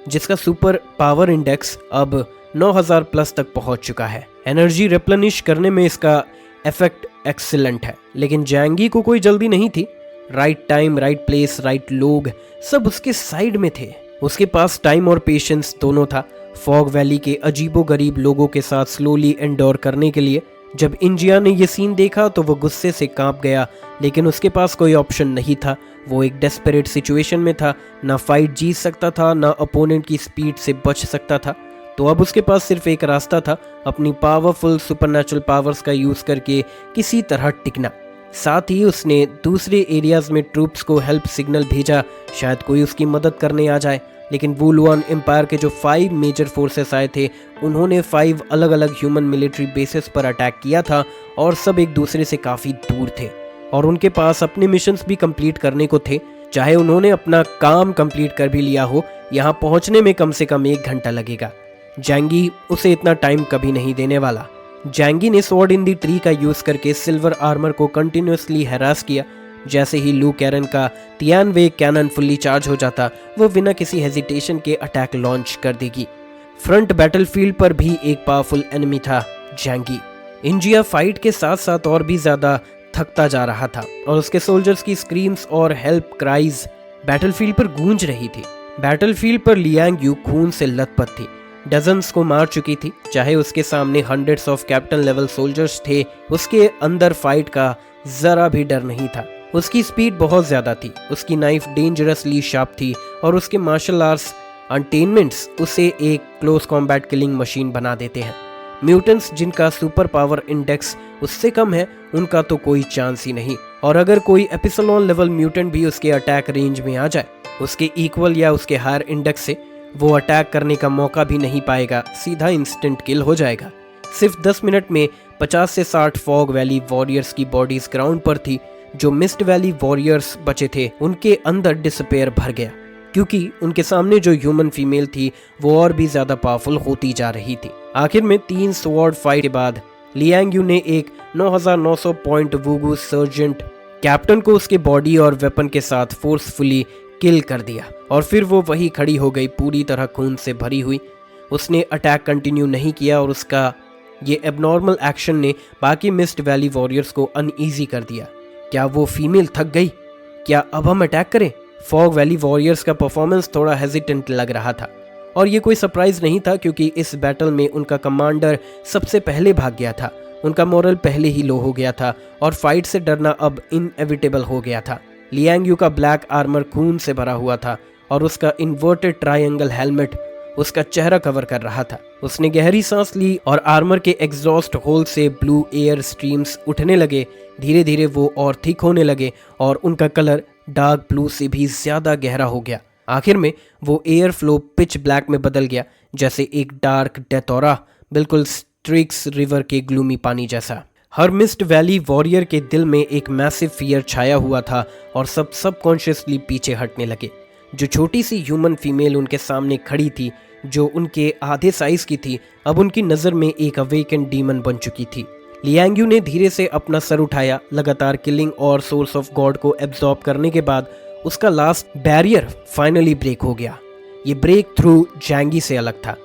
जिसका सुपर पावर इंडेक्स अब 9000 प्लस तक पहुंच चुका है। एनर्जी रिप्लेनिश करने में इसका इफेक्ट एक्सीलेंट है, लेकिन जैंगी को कोई जल्दी नहीं थी। Right time, right place, right लोग सब उसके साइड में थे। उसके पास टाइम और पेशेंस दोनों था फॉग वैली के अजीबोगरीब लोगों के साथ स्लोली एंडोर करने के लिए। जब इंजिया ने ये सीन देखा तो वो गुस्से से कांप गया, लेकिन उसके पास कोई ऑप्शन नहीं था। वो एक डेस्परेट सिचुएशन में था, ना फाइट जीत सकता था, ना अपोनेंट की स्पीड से बच सकता था। तो अब उसके पास सिर्फ एक रास्ता था, अपनी पावरफुल सुपरनैचुरल पावर्स का यूज करके किसी तरह टिकना। साथ ही उसने दूसरे एरियाज में ट्रूप्स को हेल्प सिग्नल भेजा, शायद कोई उसकी मदद करने आ जाए। लेकिन वुलुआन एम्पायर के जो 5 मेजर फोर्सेस आए थे, उन्होंने 5 अलग अलग ह्यूमन मिलिट्री बेसिस पर अटैक किया था और सब एक दूसरे से काफ़ी दूर थे और उनके पास अपने मिशंस भी कंप्लीट करने को थे। चाहे उन्होंने अपना काम कंप्लीट कर भी लिया हो, यहाँ पहुँचने में कम से कम 1 घंटा लगेगा। जैंगी उसे इतना टाइम कभी नहीं देने वाला। जैंगी ने स्वॉर्ड इन दी ट्री का यूज़ करके सिल्वर आर्मर को कंटिन्यूसली हैरास किया। जैसे ही लू कैरन का तियानवे कैनन फुल्ली चार्ज हो जाता, वो बिना किसी हेजिटेशन के अटैक लॉन्च कर देगी। फ्रंट बैटलफील्ड पर भी एक पावरफुल एनिमी था, जैंगी। इंजिया फाइट के साथ साथ और भी ज्यादा थकता जा रहा था और उसके सोल्जर्स की स्क्रीम्स और हेल्प क्राइज बैटलफील्ड पर गूंज रही थी। बैटलफील्ड पर लियांग यू खून से लथपथ थी, डजन्स को मार चुकी थी। चाहे उसके सामने hundreds of captain level soldiers थे, उसके अंदर फाइट का जरा भी डर नहीं था। उसकी स्पीड बहुत ज्यादा थी, उसकी नाइफ डेंजरसली शार्प थी और उसके मार्शल आर्ट्स अटेनमेंट्स उसे एक क्लोज कॉम्बैट किलिंग मशीन बना देते हैं। म्यूटेंट्स जिनका सुपर पावर इंडेक्स उससे कम है, उनका तो कोई चांस ही नहीं। और अगर कोई एपिसलोन लेवल म्यूटेंट भी उसके अटैक रेंज में आ जाए, उसके इक्वल या उसके हायर इंडेक्स से, वो अटैक करने का मौका भी नहीं पाएगा, सीधा इंस्टेंट किल हो जाएगा। सिर्फ 10 मिनट में 50 से 60 फॉग वैली वॉरियर्स की बॉडीज ग्राउंड पर थी। जो मिस्ट वैली वॉरियर्स बचे थे, उनके अंदर डिसअपेयर भर गया, क्योंकि उनके सामने जो ह्यूमन फीमेल थी वो और भी ज्यादा पावरफुल होती जा रही थी। आखिर में 3 स्वॉर्ड फाइट के बाद लियांग यू ने एक 9900 पॉइंट वुगू सर्जेंट कैप्टन को उसके बॉडी और वेपन के साथ फोर्सफुली किल कर दिया और फिर वो वही खड़ी हो गई, पूरी तरह खून से भरी हुई। उसने अटैक कंटिन्यू नहीं किया और उसका ये एबनॉर्मल एक्शन ने बाकी मिस्ट वैली वॉरियर्स को अनईजी कर दिया। क्या वो फीमेल थक गई? क्या अब हम अटैक करें? फॉग वैली वॉरियर्स का परफॉर्मेंस थोड़ा हेजिटेंट लग रहा था और ये कोई सरप्राइज नहीं था, क्योंकि इस बैटल में उनका कमांडर सबसे पहले भाग गया था। उनका मोरल पहले ही लो हो गया था और फाइट से डरना अब इनएविटेबल हो गया था। लियांग यू का ब्लैक आर्मर खून से भरा हुआ था और उसका इन्वर्टेड ट्रायंगल हेलमेट उसका चेहरा कवर कर रहा था। उसने गहरी सांस ली और आर्मर के एग्जॉस्ट होल से ब्लू एयर स्ट्रीम्स उठने लगे। धीरे धीरे वो और थिक होने लगे और उनका कलर डार्क ब्लू से भी ज्यादा गहरा हो गया। आखिर में वो एयर फ्लो पिच ब्लैक में बदल गया, जैसे एक डार्क डेथोरा, बिल्कुल स्ट्रिक्स रिवर के ग्लूमी पानी जैसा। हर मिस्ट वैली वॉरियर के दिल में एक मैसिव फियर छाया हुआ था और सब सबकॉन्शियसली पीछे हटने लगे। जो छोटी सी ह्यूमन फीमेल उनके सामने खड़ी थी, जो उनके आधे साइज की थी, अब उनकी नज़र में एक अवेकन डीमन बन चुकी थी। लियांग यू ने धीरे से अपना सर उठाया। लगातार किलिंग और सोर्स ऑफ गॉड को एब्जॉर्ब करने के बाद उसका लास्ट बैरियर फाइनली ब्रेक हो गया। ये ब्रेक थ्रू जैंगी से अलग था।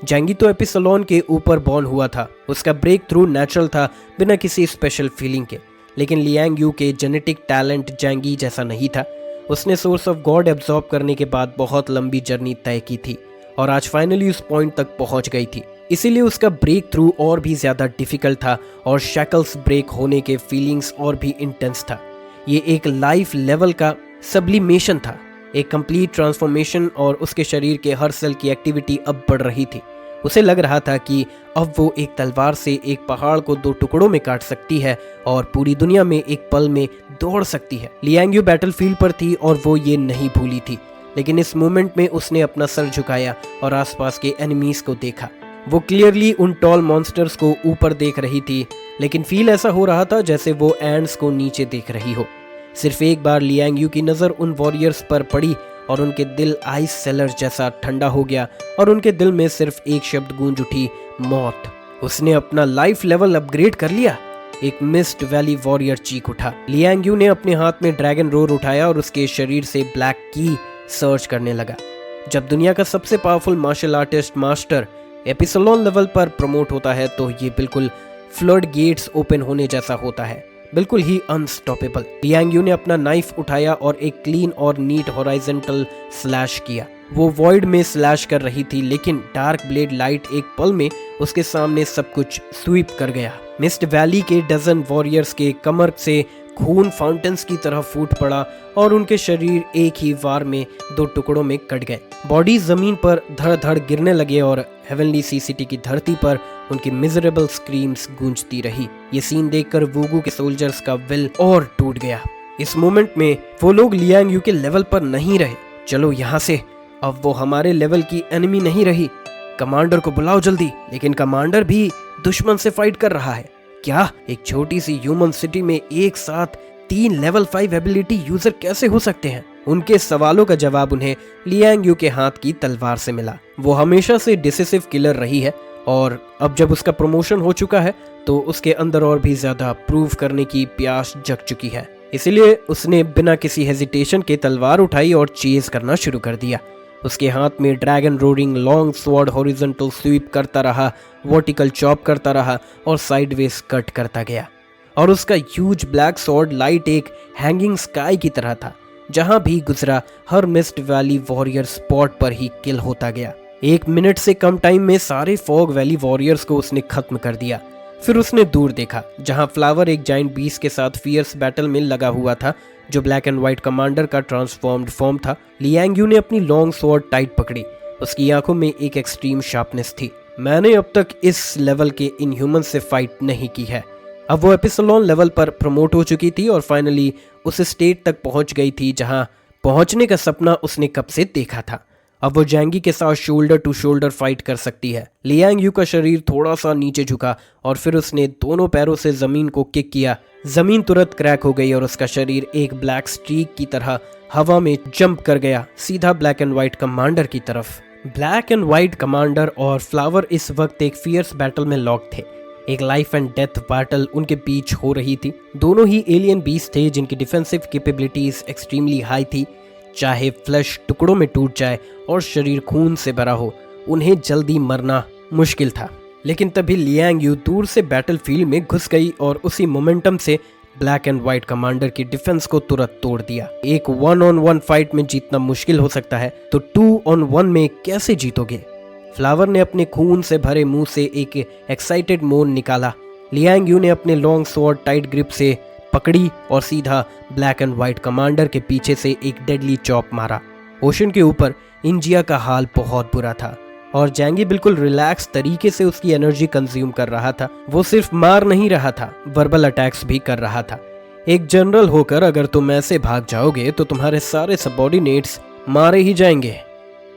जैंगी तो एपिसलोन के ऊपर बॉर्न हुआ था, उसका ब्रेक थ्रू नेचुरल था, बिना किसी स्पेशल फीलिंग के। लेकिन लियांग यू के जेनेटिक टैलेंट जैंगी जैसा नहीं था। उसने सोर्स ऑफ गॉड एब्जॉर्ब करने के बाद बहुत लंबी जर्नी तय की थी और आज फाइनली उस पॉइंट तक पहुंच गई थी। इसीलिए उसका ब्रेक थ्रू और भी ज्यादा डिफिकल्ट था और शैकल्स ब्रेक होने के फीलिंग्स और भी इंटेंस था। ये एक लाइफ लेवल का सब्लिमेशन था, एक कंप्लीट ट्रांसफॉर्मेशन, और उसके शरीर के हर सेल की एक्टिविटी अब बढ़ रही थी। उसे लग रहा था कि अब वो एक तलवार से एक पहाड़ को 2 टुकड़ों में काट सकती है और पूरी दुनिया में एक पल में दौड़ सकती है। लियांग यू बैटलफील्ड पर थी और वो ये नहीं भूली थी, लेकिन इस मोमेंट में उसने अपना सर झुकाया और आसपास के एनिमीज को देखा। वो क्लियरली उन टॉल मॉन्स्टर्स को ऊपर देख रही थी, लेकिन फील ऐसा हो रहा था जैसे वो एंड्स को नीचे देख रही हो। सिर्फ एक बार लियांग यू की नज़र उन वॉरियर्स पर पड़ी और उनके दिल आइस सेलर जैसा ठंडा हो गया और उनके दिल में सिर्फ एक शब्द गूंज उठी, मौत। उसने अपना लाइफ लेवल अपग्रेड कर लिया। एक मिस्ट वैली वॉरियर चीख उठा। लियांग यू ने अपने हाथ में ड्रैगन रोर उठाया और उसके शरीर से ब्लैक की सर्च करने लगा। जब दुनिया का सबसे powerful martial artist master epsilon level पर प्रमोट होता है तो ये बिल्कुल फ्लड गेट्स ओपन होने जैसा होता है, बिल्कुल ही अनस्टॉपेबल। लियांग यू ने अपना नाइफ उठाया और एक क्लीन और नीट हॉरिजॉन्टल स्लैश किया। वो वॉइड में स्लैश कर रही थी, लेकिन डार्क ब्लेड लाइट एक पल में उसके सामने सब कुछ स्वीप कर गया। मिस्ट वैली के डजन वॉरियर्स के कमर से खून फाउंटेन्स की तरह फूट पड़ा और उनके शरीर एक ही वार में 2 टुकड़ों में कट गए। बॉडी जमीन पर धड़ धड़ गिरने लगे और हेवनली सी सिटी की धरती पर उनकी मिजरेबल स्क्रीम्स गूंजती रही। ये सीन देखकर वुगू के सोल्जर्स का विल और टूट गया। इस मोमेंट में वो लोग लियांग यू के लेवल पर नहीं रहे। चलो यहाँ से, अब वो हमारे लेवल की एनिमी नहीं रही। कमांडर को बुलाओ जल्दी। लेकिन कमांडर भी दुश्मन से फाइट कर रहा है। क्या एक छोटी सी ह्यूमन सिटी में एक साथ 3 लेवल 5 एबिलिटी यूजर कैसे हो सकते हैं? उनके सवालों का जवाब उन्हें लियांग यू के हाथ की तलवार से मिला। वो हमेशा से डिसिसिव किलर रही है और अब जब उसका प्रमोशन हो चुका है तो उसके अंदर और भी ज्यादा प्रूव करने की प्यास जग चुकी है। इसीलिए उसने बिना किसी हेजिटेशन के तलवार उठाई और चेज करना शुरू कर दिया। उसके हाथ में dragon roaring long sword horizontal sweep करता रहा, वर्टिकल चॉप करता रहा और साइडवेज कट करता गया। और उसका ह्यूज ब्लैक स्वॉर्ड लाइट एक हैंगिंग स्काई की तरह था। जहां भी गुजरा हर मिस्ट वैली वॉरियर स्पॉट पर ही किल होता गया। 1 मिनट से कम टाइम में सारे फॉग वैली वॉरियर्स को उसने खत्म कर दिया। फिर उसने दूर देखा जहां फ्लावर एक जाइंट बीस्ट के साथ फियर्स बैटल में लगा हुआ था, जो ब्लैक एंड व्हाइट कमांडर का ट्रांसफॉर्म्ड फॉर्म था। लियांग यू ने अपनी लॉन्ग स्वॉर्ड टाइट पकड़ी। उसकी आंखों में एक एक्सट्रीम शार्पनेस थी। मैंने अब तक इस लेवल के इनह्यूमन से फाइट नहीं की है। अब वो एपिसलोन लेवल पर प्रमोट हो चुकी थी और फाइनली उस स्टेट तक पहुंच गई थी जहां पहुंचने का सपना उसने कब से देखा था। अब वो जैंगी के साथ शोल्डर टू शोल्डर फाइट कर सकती है। लियांग यू का शरीर थोड़ा सा नीचे झुका और फिर उसने दोनों पैरों से जमीन को किक किया। जमीन तुरंत क्रैक हो गई और उसका शरीर एक ब्लैक स्ट्रीक की तरह हवा में जंप कर गया, सीधा ब्लैक एंड व्हाइट कमांडर की तरफ। ब्लैक एंड व्हाइट कमांडर और फ्लावर इस वक्त एक फियर्स बैटल में लॉक थे। एक लाइफ एंड डेथ बैटल उनके बीच हो रही थी। दोनों ही एलियन बीस्ट थे जिनकी डिफेंसिव कैपेबिलिटीज एक्सट्रीमली हाई थी। चाहे फ्लैश टुकड़ों में टूट जाए और शरीर खून से भरा हो, उन्हें जल्दी मरना मुश्किल था। लेकिन तभी लियांग यू दूर से बैटलफील्ड में घुस गई और उसी मोमेंटम से ब्लैक एंड व्हाइट कमांडर की डिफेंस को तुरंत तोड़ दिया। एक 1-on-1 फाइट में जीतना मुश्किल हो सकता है तो 2-on-1 में कैसे जीतोगे? फ्लावर ने अपने खून से भरे मुंह से एक एक्साइटेड मोन निकाला। लियांग यू ने अपने लॉन्ग स्वॉर्ड टाइट ग्रिप से पकड़ी और सीधा ब्लैक एंड व्हाइट कमांडर के पीछे से एक डेडली चॉप मारा। ओशन के ऊपर इंजिया का हाल बहुत बुरा था और जैंगी बिल्कुल रिलैक्स तरीके से उसकी एनर्जी कंज्यूम कर रहा था। वो सिर्फ मार नहीं रहा था, वर्बल अटैक्स भी कर रहा था। एक जनरल होकर अगर तुम ऐसे भाग जाओगे तो तुम्हारे सारे सबऑर्डिनेट्स मारे ही जाएंगे।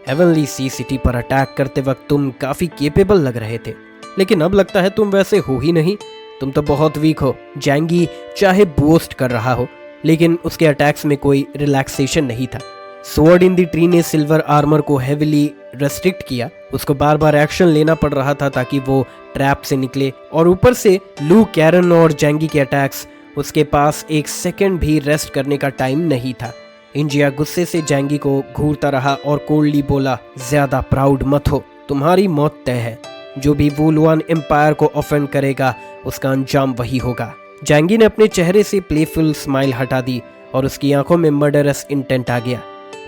हेवनली सी सिटी पर अटैक करते वक्त तुम काफी केपेबल लग रहे थे, लेकिन अब लगता है तुम वैसे हो ही नहीं। तुम तो बहुत वीक हो। जैंगी चाहे बोस्ट कर रहा हो, लेकिन उसके अटैक्स में कोई रिलैक्सेशन नहीं था। स्वॉर्ड इन द ट्री ने सिल्वर आर्मर को हेविली रेस्ट्रिक्ट किया। उसको बार बार एक्शन लेना पड़ रहा था ताकि वो ट्रैप से निकले, और ऊपर से लू कैरन और जैंगी के अटैक्स, उसके पास एक सेकंड भी रेस्ट करने का टाइम नहीं था। इंजिया गुस्से से जैंगी को घूरता रहा और कोल्डली बोला, ज्यादा प्राउड मत हो, तुम्हारी मौत तय है। जो भी वुलुआन एम्पायर को ऑफेंड करेगा उसका अंजाम वही होगा। जैंगी ने अपने चेहरे से प्लेफुल स्माइल हटा दी और उसकी आंखों में मर्डरस इंटेंट आ गया।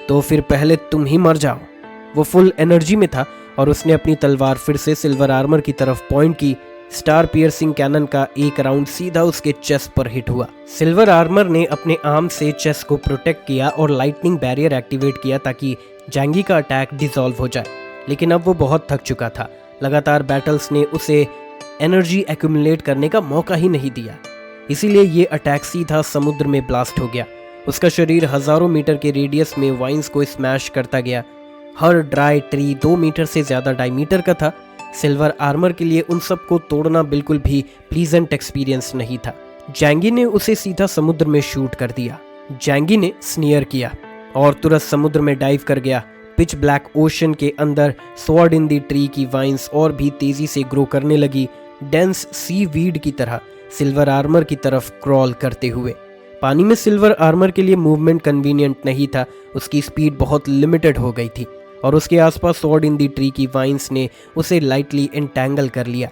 तो फिर पहले तुम ही मर जाओ। वो फुल एनर्जी में था और उसने अपनी तलवार फिर से सिल्वर आर्मर की तरफ पॉइंट की। स्टार पियर्सिंग कैनन का एक राउंड सीधा उसके चेस्ट पर हिट हुआ। सिल्वर आर्मर ने अपने आर्म से चेस्ट को प्रोटेक्ट किया और लाइटनिंग बैरियर एक्टिवेट किया ताकि जैंगी का अटैक डिसॉल्व हो जाए। लेकिन अब वो बहुत थक चुका था। लगातार बैटल्स ने उसे एनर्जी एक्यूमुलेट करने का मौका ही नहीं दिया, इसीलिए ये अटैक सीधा समुद्र में ब्लास्ट हो गया उसका शरीर हजारों मीटर के रेडियस में वाइन्स को स्मैश करता गया। हर ड्राई ट्री 2 मीटर से ज्यादा डायमीटर का था। सिल्वर आर्मर के लिए उन सबको तोड़ना बिल्कुल भी प्लीजेंट एक्सपीरियंस नहीं था। जैंगी ने उसे सीधा समुद्र में शूट कर दिया। जैंगी ने स्नियर किया और तुरंत समुद्र में डाइव कर गया। पिच ब्लैक ओशन के अंदर स्वॉर्ड इन दी ट्री की वाइन्स और भी तेजी से ग्रो करने लगी, डेंस सी वीड की तरह सिल्वर आर्मर की तरफ क्रॉल करते हुए। पानी में सिल्वर आर्मर के लिए मूवमेंट कन्वीनियंट नहीं था, उसकी स्पीड बहुत लिमिटेड हो गई थी और उसके आसपास स्वॉर्ड इन दी ट्री की वाइन्स ने उसे लाइटली एंटैंगल कर लिया।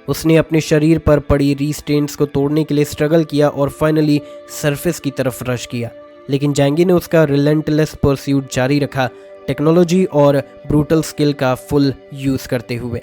उसने अपने शरीर पर पड़ी रीस्ट्रेंट्स को तोड़ने के लिए स्ट्रगल किया और फाइनली सरफेस की तरफ रश किया, लेकिन जैंगी ने उसका रिलेंटलेस परस्यूट जारी रखा, टेक्नोलॉजी और ब्रूटल स्किल का फुल यूज करते हुए।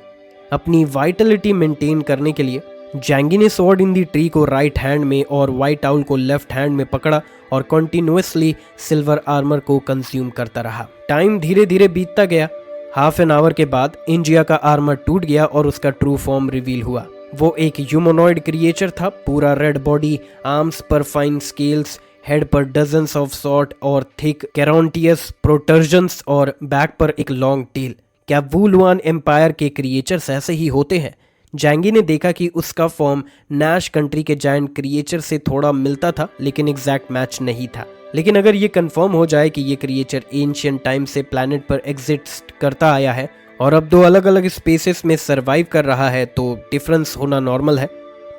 अपनी वाइटलिटी मेंटेन करने के लिए जैंगी ने स्वॉर्ड इन दी ट्री को राइट हैंड में और व्हाइट आउल को लेफ्ट हैंड में पकड़ा और कंटिन्यूअसली सिल्वर आर्मर को कंज्यूम करता रहा। टाइम धीरे धीरे बीतता गया। हाफ एन आवर के बाद इंजिया का आर्मर टूट गया और उसका ट्रू फॉर्म रिवील हुआ। वो एक ह्यूमनॉइड क्रिएचर था, पूरा रेड बॉडी, आर्म्स पर फाइन स्केल्स, हेड पर डजन्स ऑफ सॉर्ट और थिक कैरोंटियस प्रोटर्जन्स और बैक पर एक लॉन्ग टेल। क्या वुलुआन एम्पायर के क्रिएचर्स ऐसे ही होते हैं? जैंगी ने देखा कि उसका फॉर्म नैश कंट्री के जायंट क्रिएचर से थोड़ा मिलता था, लेकिन एग्जैक्ट मैच नहीं था। लेकिन अगर ये कंफर्म हो जाए कि ये क्रिएचर एंशिएंट टाइम से प्लैनेट पर एग्जिस्ट करता आया है और अब 2 अलग अलग स्पेसेस में सरवाइव कर रहा है, तो डिफरेंस होना नॉर्मल है।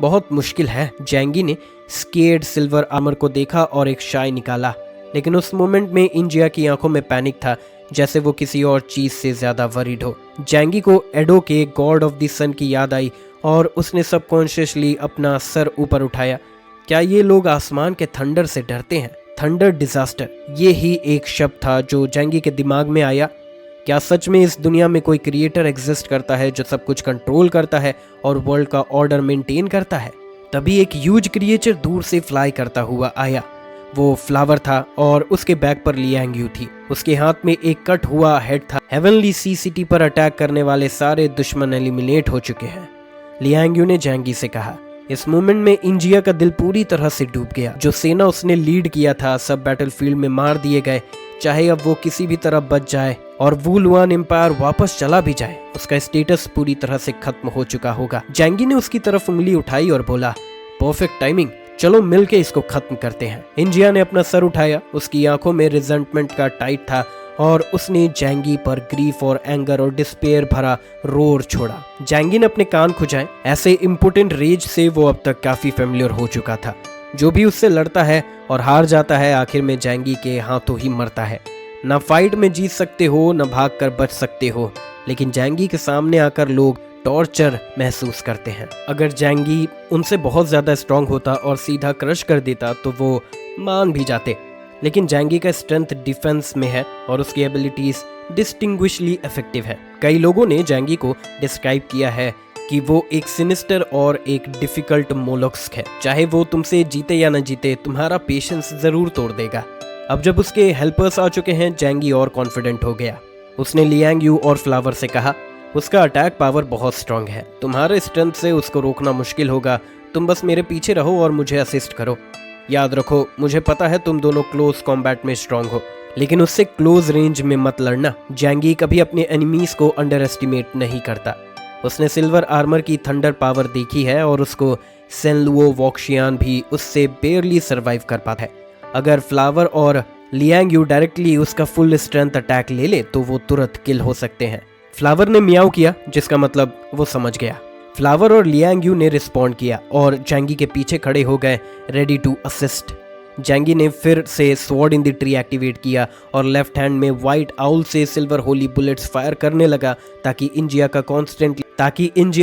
बहुत मुश्किल है। जैंगी ने स्केर्ड सिल्वर आर्मर को देखा और एक शाई निकाला, लेकिन उस मोमेंट में इंजिया की आंखों में पैनिक था, जैसे वो किसी और चीज से ज्यादा वरीड हो। जैंगी को एडो के गॉड ऑफ द सन की याद आई और उसने सबकॉन्शियसली अपना सर ऊपर उठाया। क्या ये लोग आसमान के थंडर से डरते हैं? थंडर डिजास्टर, ये ही एक शब्द था जो जैंगी के दिमाग में आया। क्या सच में इस दुनिया में कोई क्रिएटर एग्जिस्ट करता है जो सब कुछ कंट्रोल करता है और वर्ल्ड का ऑर्डर मेंटेन करता है? तभी एक ह्यूज क्रिएचर दूर से फ्लाई करता हुआ आया। वो फ्लावर था और उसके बैक पर लियांग यू थी। उसके हाथ में एक कट हुआ हेड था। हेवनली सी सिटी पर अटैक करने वाले सारे दुश्मन एलिमिनेट हो चुके हैं, लियांग यू ने जैंगी से कहा। इस मोमेंट में इंजिया का दिल पूरी तरह से डूब गया। जो सेना उसने लीड किया था सब बैटलफील्ड में मार दिए गए। चाहे अब वो किसी भी तरह बच जाए और वुलुआन एम्पायर वापस चला भी जाए, उसका स्टेटस पूरी तरह से खत्म हो चुका होगा। जैंगी ने उसकी तरफ उंगली उठाई और बोला, परफेक्ट टाइमिंग, चलो मिलके इसको खत्म करते हैं। इंजिया ने अपना सर उठाया, उसकी आंखों में रिजेंटमेंट का टाइट था और उसने जैंगी पर ग्रीफ और एंगर और डिस्पेयर भरा रोर छोड़ा। जैंगी ने अपने कान खुजाए। ऐसे इम्पोर्टेंट रेज से वो अब तक काफी फेमिलियर हो चुका था। जो भी उससे लड़ता है और हार जाता है, आखिर में जैंगी के हाथों ही मरता है। न फाइट में जीत सकते हो, न भाग कर बच सकते हो, लेकिन जैंगी के सामने आकर लोग टॉर्चर महसूस करते हैं। अगर जैंगी उनसे बहुत ज्यादा स्ट्रांग होता और सीधा क्रश कर देता तो वो मान भी जाते, लेकिन जैंगी का स्ट्रेंथ डिफेंस में है और उसकी एबिलिटीज डिस्टिंग्विशली इफेक्टिव है। कई लोगों ने जैंगी को डिस्क्राइब किया है कि वो एक सिनिस्टर और एक डिफिकल्ट मोलस्क है। चाहे वो तुमसे जीते या न जीते, तुम्हारा पेशेंस जरूर तोड़ देगा। अब जब उसके हेल्पर्स आ चुके हैं, जैंगी और कॉन्फिडेंट हो गया। उसने लियांग यू और फ्लावर से कहा, उसका अटैक पावर बहुत स्ट्रांग है, तुम्हारे स्ट्रेंथ से उसको रोकना मुश्किल होगा। तुम बस मेरे पीछे रहो और मुझे असिस्ट करो। याद रखो, मुझे पता है तुम दोनों क्लोज कॉम्बैट में स्ट्रांग हो, लेकिन उससे क्लोज रेंज में मत लड़ना। जैंगी कभी अपने एनिमीज को अंडर एस्टिमेट नहीं करता। उसने सिल्वर आर्मर की थंडर पावर देखी है और उसको सेनलुओ वॉक्शियान भी उससे बेयरली सर्वाइव कर पाता है। अगर फ्लावर और लियांग यू डायरेक्टली उसका फुल स्ट्रेंथ अटैक ले ले तो वो तुरंत किल हो सकते हैं। फ्लावर ने मियाओ किया, जिसका मतलब वो समझ गया। फ्लावर और लियांग यू ने रिस्पॉन्ड किया और जैंगी के पीछे खड़े हो गए, रेडी टू असिस्ट। जैंगी ने फिर से sword in the tree activate किया और लेफ्ट हैंड में व्हाइट आउल से सिल्वर होली बुलेट्स फायर करने लगा ताकि इंजिया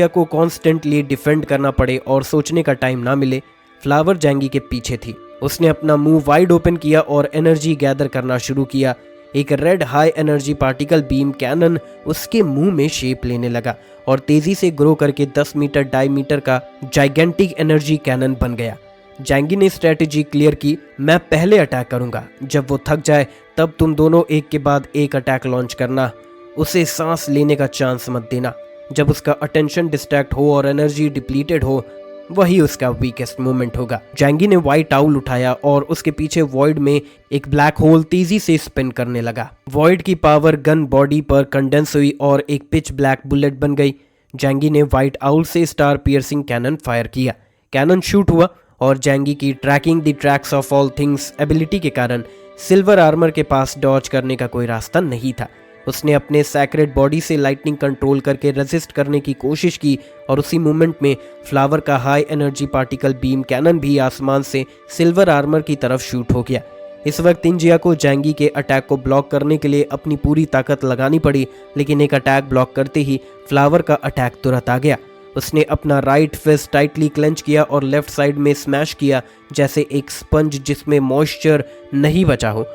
को कॉन्स्टेंटली डिफेंड करना पड़े और सोचने का टाइम ना मिले। फ्लावर जैंगी के पीछे थी। उसने अपना मुंह वाइड ओपन किया और एनर्जी गैदर करना शुरू किया। एक red high energy particle beam cannon उसके मुंह में शेप लेने लगा और तेजी से ग्रो करके 10 मीटर डायमीटर का जाइगेंटिक एनर्जी कैनन बन गया। जैंगी ने स्ट्रेटेजी क्लियर की, मैं पहले अटैक करूंगा, जब वो थक जाए तब तुम दोनों एक के बाद एक अटैक लॉन्च करना। उसे सांस लेने का चांस मत देना। जब उसका अटेंशन डिस्ट्रैक्ट हो और एनर्जी डिप्लीटेड हो वही उसका वीकेस्ट मोमेंट होगा। जैंगी ने व्हाइट आउल उठाया और उसके पीछे वॉइड में एक ब्लैक होल तेजी से स्पिन करने लगा। वॉइड की पावर गन बॉडी पर कंडेंस हुई और एक पिच ब्लैक बुलेट बन गई। जैंगी ने व्हाइट आउल से स्टार पियर्सिंग कैनन फायर किया। कैनन शूट हुआ और जैंगी की tracking the tracks of all things ability के कारण सिल्वर आर्मर के पास डॉज करने का कोई रास्ता नहीं था। उसने अपने सैक्रेड बॉडी से लाइटनिंग कंट्रोल करके रेजिस्ट करने की कोशिश की और उसी मोमेंट में फ्लावर का high energy particle beam cannon भी आसमान से सिल्वर आर्मर की तरफ शूट हो गया। इस वक्त इंजिया को जैंगी के अटैक को ब्लॉक करने के लिए अपनी पूरी ताकत लगानी पड़ी, लेकिन एक अटैक ब्लॉक करते ही फ्लावर का अटैक तुरंत आ गया। उसने अपना राइट फिस्ट टाइटली क्लेंच किया और लेफ्ट साइड में स्मैश किया जैसे एक स्पंज जिसमें मॉइस्चर नहीं बचा हो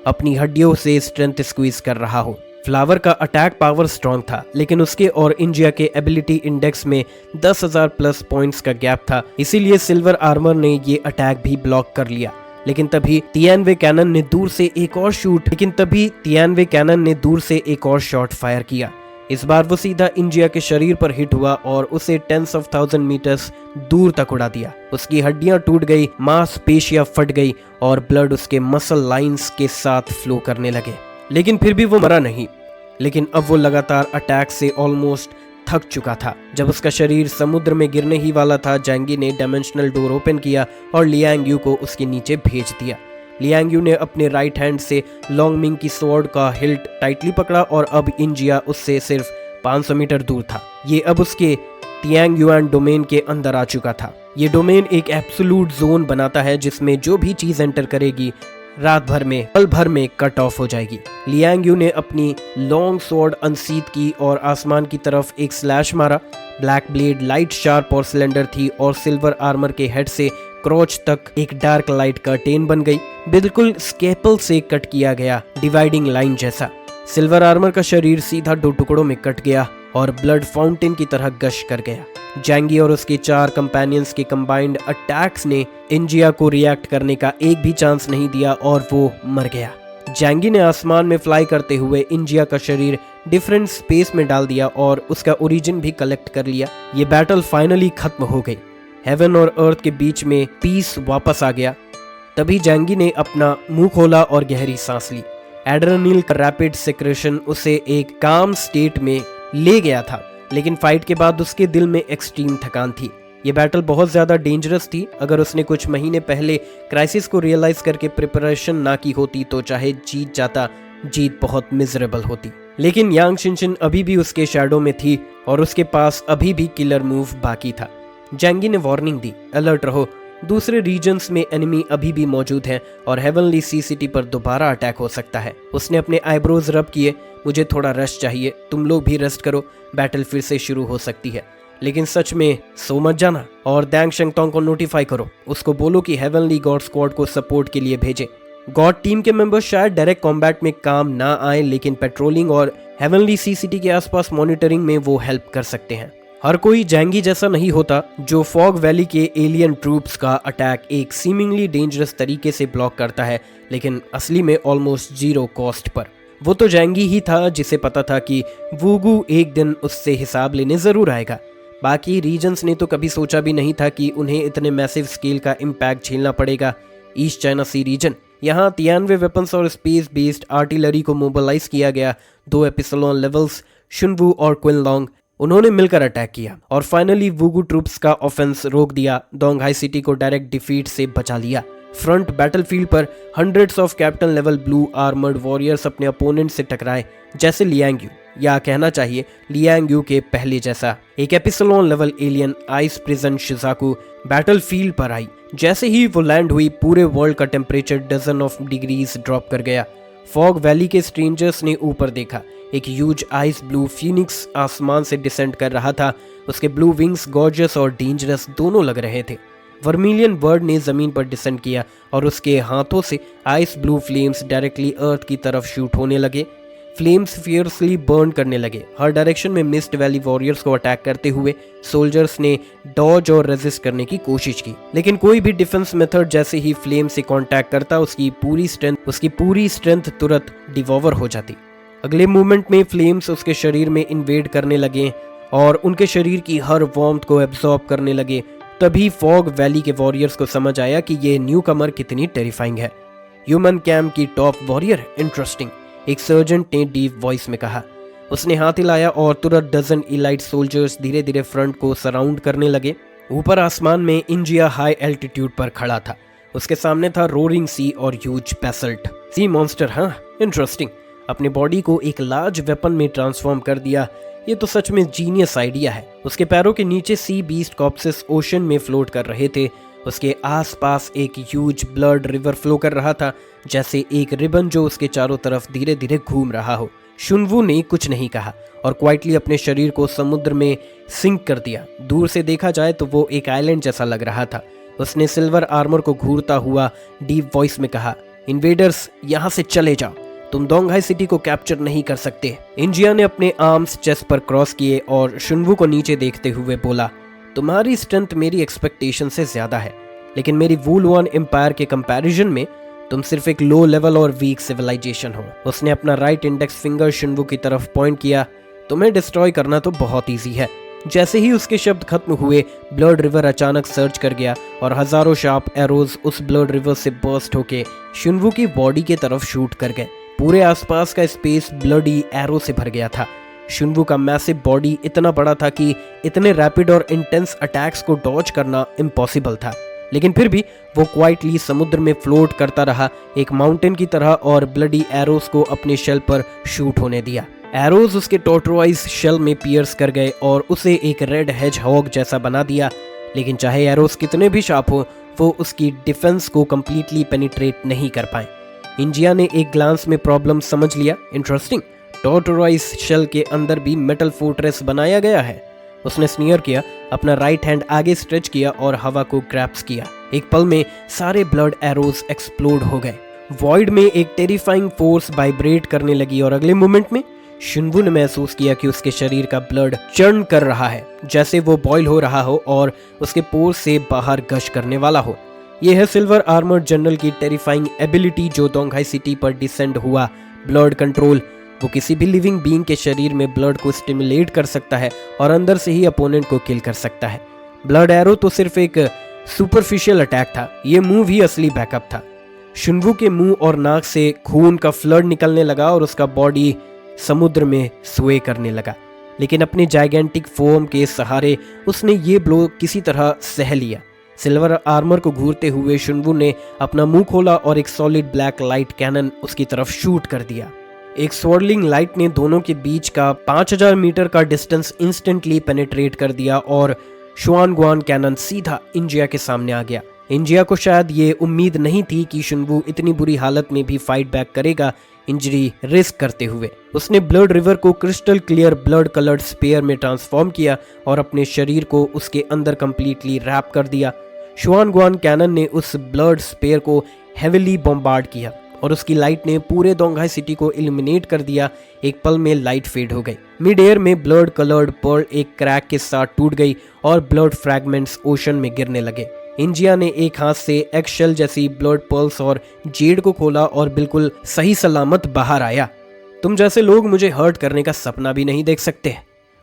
अपनी हड्डियों से स्ट्रेंथ स्क्वीज कर रहा हो। फ्लावर का अटैक पावर स्ट्रॉन्ग था, लेकिन उसके और इंजिया के एबिलिटी इंडेक्स में 10,000 प्लस पॉइंट्स का गैप था, इसीलिए सिल्वर आर्मर ने ये अटैक भी ब्लॉक कर लिया। लेकिन तभी तियानवे कैनन ने दूर से एक और शॉट फायर किया। इस बार वो सीधा इंजिया के शरीर पर हिट हुआ और उसे 10,000 मीटर्स दूर तक उड़ा दिया। उसकी हड्डियां टूट गई, मांसपेशियां फट गई और ब्लड उसके मसल लाइंस के साथ फ्लो करने लगे। लेकिन फिर भी वो मरा नहीं। लेकिन अब वो लगातार अटैक से ऑलमोस्ट थक चुका था। जब उसका शरीर समुद्र में गिरने ही वाला था, जैंगी ने डायमेंशनल डोर ओपन किया और लियांग यू को उसके नीचे भेज दिया। लियांग यू ने अपने राइट हैंड से लॉन्ग मिंग की स्वॉर्ड का हिल्ट टाइटली पकड़ा और अब इंजिया उससे सिर्फ 500 मीटर दूर था। ये अब उसके तियांग युआन डोमेन के अंदर आ चुका था। ये डोमेन एक एब्सोल्यूट जोन बनाता है जिसमें जो भी चीज एंटर करेगी पल भर में कट ऑफ हो जाएगी। लियांग यू ने अपनी लॉन्ग स्वॉर्ड अनसीट की और आसमान की तरफ एक स्लैश मारा। ब्लैक ब्लेड लाइट शार्प और सिलेंडर थी और सिल्वर आर्मर के हेड से क्रॉच तक एक डार्क लाइट कर्टेन बन गई, बिल्कुल स्केपल से कट किया गया डिवाइडिंग लाइन जैसा। सिल्वर आर्मर का शरीर सीधा 2 टुकड़ों में कट गया और ब्लड फाउंटेन की तरह गश कर गया। जैंगी और उसके 4 कंपेनियंस के कंबाइंड अटैक्स ने इंजिया को रिएक्ट करने का एक भी चांस नहीं दिया और वो मर गया। जैंगी ने आसमान में फ्लाई करते हुए इंजिया का शरीर डिफरेंट स्पेस में डाल दिया और उसका ओरिजिन भी कलेक्ट कर लिया। ये बैटल फाइनली खत्म हो गई। हेवन और अर्थ के बीच में पीस वापस आ गया। तभी जैंगी ने अपना मुंह खोला और गहरी सांस ली। एड्रेनलिन का रैपिड सेक्रेशन उसे एक काम स्टेट में ले गया था, लेकिन फाइट के बाद उसके दिल में एक्सट्रीम थकान थी। ये बैटल बहुत ज्यादा डेंजरस थी। अगर उसने कुछ महीने पहले क्राइसिस को रियलाइज करके प्रिपरेशन ना की होती तो चाहे जीत जाता, जीत बहुत मिजरेबल होती। लेकिन यांग शिनशिन अभी भी उसके शैडो में थी और उसके पास अभी भी किलर मूव बाकी था। जैंगी ने वार्निंग दी, अलर्ट रहो, दूसरे रीजन्स में एनिमी अभी भी मौजूद हैं और हेवनली सी सिटी पर दोबारा अटैक हो सकता है। उसने अपने आईब्रोज रब किए, मुझे थोड़ा रेस्ट चाहिए, तुम लोग भी रेस्ट करो, बैटल फिर से शुरू हो सकती है। लेकिन सच में सो मत जाना और दैंग शेंगतोंग को नोटिफाई करो, उसको बोलो कि हेवनली गॉड स्क्वाड को सपोर्ट के लिए भेजे। गॉड टीम के मेंबर्स शायद डायरेक्ट कॉम्बैट में काम ना आए, लेकिन पेट्रोलिंग और हेवनली सी सिटी के आसपास मॉनिटरिंग में वो हेल्प कर सकते हैं। हर कोई जैंगी जैसा नहीं होता जो फॉग वैली के एलियन ट्रूप्स का अटैक एक सीमिंगली डेंजरस तरीके से ब्लॉक करता है, लेकिन असली में ऑलमोस्ट 0 कॉस्ट पर। वो तो जैंगी ही था जिसे पता था कि वूगू एक दिन उससे हिसाब लेने जरूर आएगा। बाकी रीजन्स ने तो कभी सोचा भी नहीं था कि उन्हें इतने मैसिव स्केल का इम्पैक्ट झेलना पड़ेगा। ईस्ट चाइना सी रीजन, यहाँ 93 वेपन्स और स्पेस बेस्ड आर्टिलरी को मोबिलाइज किया गया। 2 एपिसलोन लेवल्स शुनवू और क्विनलॉन्ग उन्होंने मिलकर अटैक किया और फाइनली वूगू ट्रूप्स का ऑफेंस रोक दिया। दोंगहाई सिटी को डायरेक्ट डिफीट से बचा लिया। फ्रंट बैटलफील्ड पर hundreds of captain level blue armoured warriors अपने अपोनेंट से टकराए, जैसे लियांग यू, या कहना चाहिए लियांग यू के पहले जैसा। एक epsilon level alien ice prison शिजाकू बैटलफील्ड पर आई। जैसे ही वो लैंड हुई, पूरे वर्ल्ड का temperature dozen of degrees drop कर गया। फॉग वैली के स्ट्रेंजर्स ने ऊपर देखा, एक ह्यूज आइस ब्लू फीनिक्स आसमान से डिसेंड कर रहा था। उसके ब्लू विंग्स गॉर्जियस और डेंजरस दोनों लग रहे थे। वर्मिलियन बर्ड ने जमीन पर डिसेंड किया और उसके हाथों से आइस ब्लू फ्लेम्स डायरेक्टली अर्थ की तरफ शूट होने लगे। फ्लेम्स फियर्सली बर्न करने लगे। हर डायरेक्शन में मिस्ट वैली वॉरियर्स को अटैक करते हुए सोल्जर्स ने डॉज और रेजिस्ट करने की कोशिश की, लेकिन कोई भी डिफेंस मेथड जैसे ही फ्लेम से कांटेक्ट करता उसकी पूरी स्ट्रेंथ तुरंत डिवॉवर हो जाती। अगले मूवमेंट में फ्लेम्स उसके शरीर में इन्वेड करने लगे और उनके शरीर की हर वार्मथ को एब्जॉर्ब करने लगे। तभी फॉग वैली के वॉरियर्स को समझ आया कि ये न्यू कमर कितनी टेरिफाइंग है। ह्यूमन कैम्प की टॉप वॉरियर, इंटरेस्टिंग, एक सर्जेंट ने डीप वॉइस में कहा। उसने हाथ हिलाया और तुरंत डजन इलाइट सोल्जर्स धीरे धीरे फ्रंट को सराउंड करने लगे। ऊपर आसमान में इंजिया हाई एल्टीट्यूड पर खड़ा था। उसके सामने था रोरिंग सी और ह्यूज बेसल्ट सी मॉन्स्टर। हाँ, इंटरेस्टिंग, अपने बॉडी को एक लार्ज वेपन में ट्रांसफॉर्म कर दिया। ये तो सच में जीनियस आइडिया है। उसके पैरों के नीचे सी बीस्ट कॉप्सेस ओशन में फ्लोट कर रहे थे। उसके आसपास एक ह्यूज ब्लड रिवर फ्लो कर रहा था, जैसे एक रिबन जो उसके चारों तरफ धीरे धीरे घूम रहा हो। शुनवू ने कुछ नहीं कहा और क्वाइटली अपने शरीर को समुद्र में सिंक कर दिया। दूर से देखा जाए तो वो एक आइलैंड जैसा लग रहा था। उसने सिल्वर आर्मर को घूरता हुआ डीप वॉइस में कहा, इन्वेडर्स, यहाँ से चले जाओ, तुम दोंगहाई सिटी को कैप्चर नहीं कर सकते। इंजिया ने अपने आर्म्स चेस्ट पर क्रॉस किए और शुनवू को नीचे देखते हुए बोला, तुम्हारी स्ट्रेंथ मेरी एक्सपेक्टेशन से ज्यादा है, लेकिन मेरी वुलुआन एम्पायर के कंपैरिजन में तुम सिर्फ एक लो लेवल और वीक सिविलाइजेशन हो। उसने अपना राइट इंडेक्स फिंगर शुनवू की तरफ पॉइंट किया। तुम्हें डिस्ट्रॉय करना तो बहुत ईजी है। जैसे ही उसके शब्द खत्म हुए, ब्लड रिवर अचानक सर्ज कर गया और हजारों शार्प एरोज उस ब्लड रिवर से बर्स्ट होके शुनवू की बॉडी के तरफ शूट कर गए। पूरे आसपास का स्पेस ब्लडी एरो से भर गया था। शुनवू का मैसिव बॉडी इतना बड़ा था कि इतने रैपिड और इंटेंस अटैक्स को डॉज करना इम्पॉसिबल था, लेकिन फिर भी वो क्वाइटली समुद्र में फ्लोट करता रहा, एक माउंटेन की तरह, और ब्लडी एरोज को अपने शेल पर शूट होने दिया। एरोज उसके टॉर्टोइज शेल में पियर्स कर गए और उसे एक रेड हेजहॉग जैसा बना दिया। लेकिन चाहे एरोज कितने भी शार्प हो, वो उसकी डिफेंस को कंप्लीटली पेनिट्रेट नहीं कर पाए। इंजिया ने एक ग्लांस में प्रॉब्लम समझ लिया। इंटरेस्टिंग, टॉर्टोइज शेल के अंदर भी मेटल फोर्ट्रेस बनाया गया है। उसने स्नीयर किया, अपना राइट हैंड आगे स्ट्रेच किया और हवा को ग्रैप्स किया। एक पल में सारे ब्लड एरोज एक्सप्लोड हो गए। वॉइड में एक टेरिफाइंग फोर्स वाइब्रेट करने लगी और अगले मोमेंट में शुनवू ने महसूस किया कि उसके शरीर का ब्लड चर्न कर रहा है, जैसे वो बॉयल हो रहा हो और उसके पोर से बाहर गश करने वाला हो। यह है सिल्वर आर्मर्ड जनरल की टेरिफाइंग एबिलिटी जो दोंगहाई सिटी पर डिसेंड हुआ। Blood control. वो किसी भी लिविंग बीइंग के शरीर में ब्लड को स्टिमुलेट कर सकता है और अंदर से ही अपोनेंट को किल कर सकता है। ब्लड एरो तो सिर्फ एक सुपरफिशियल अटैक था, ये मूव ही असली बैकअप था। शुनवू के मुंह और नाक से खून का फ्लड निकलने लगा और उसका बॉडी समुद्र में स्वे करने लगा, लेकिन अपने जाइगेंटिक फोम के सहारे उसने ये ब्लो किसी तरह सह लिया। सिल्वर आर्मर को घूरते हुए शुनवू ने अपना मुंह खोला और एक सॉलिड ब्लैक लाइट कैनन उसकी तरफ शूट कर दिया। एक स्वॉर्लिंग लाइट ने दोनों के बीच का 5000 मीटर का डिस्टेंस इंस्टेंटली पेनिट्रेट कर दिया और शुआनगुआन कैनन सीधा इंजिया के सामने आ गया। इंजिया को शायद ये उम्मीद नहीं थी कि शुनवू इतनी बुरी हालत में भी फाइट बैक करेगा इंजरी रिस्क करते हुए। उसने ब्लड रिवर को crystal clear blood coloured sphere में ट्रांसफॉर्म किया और अपने शरीर को उसके अंदर कंप्लीटली रैप कर दिया। शुआनगुआन कैनन ने उस ब्लड स्पेयर को हेविली बॉम्बार्ड किया और उसकी लाइट ने पूरे दोंगहाई सिटी को इल्यूमिनेट कर दिया। एक पल में लाइट फेड हो गई। मिड एयर में ब्लड कलर्ड पर्ल एक क्रैक के साथ टूट गई और ब्लड फ्रैगमेंट्स ओशन में गिरने लगे। इंजिया ने एक हाथ से एक्शेल जैसी ब्लड पर्ल्स और जेड को खोला और बिल्कुल सही सलामत बाहर आया। तुम जैसे लोग मुझे हर्ट करने का सपना भी नहीं देख सकते।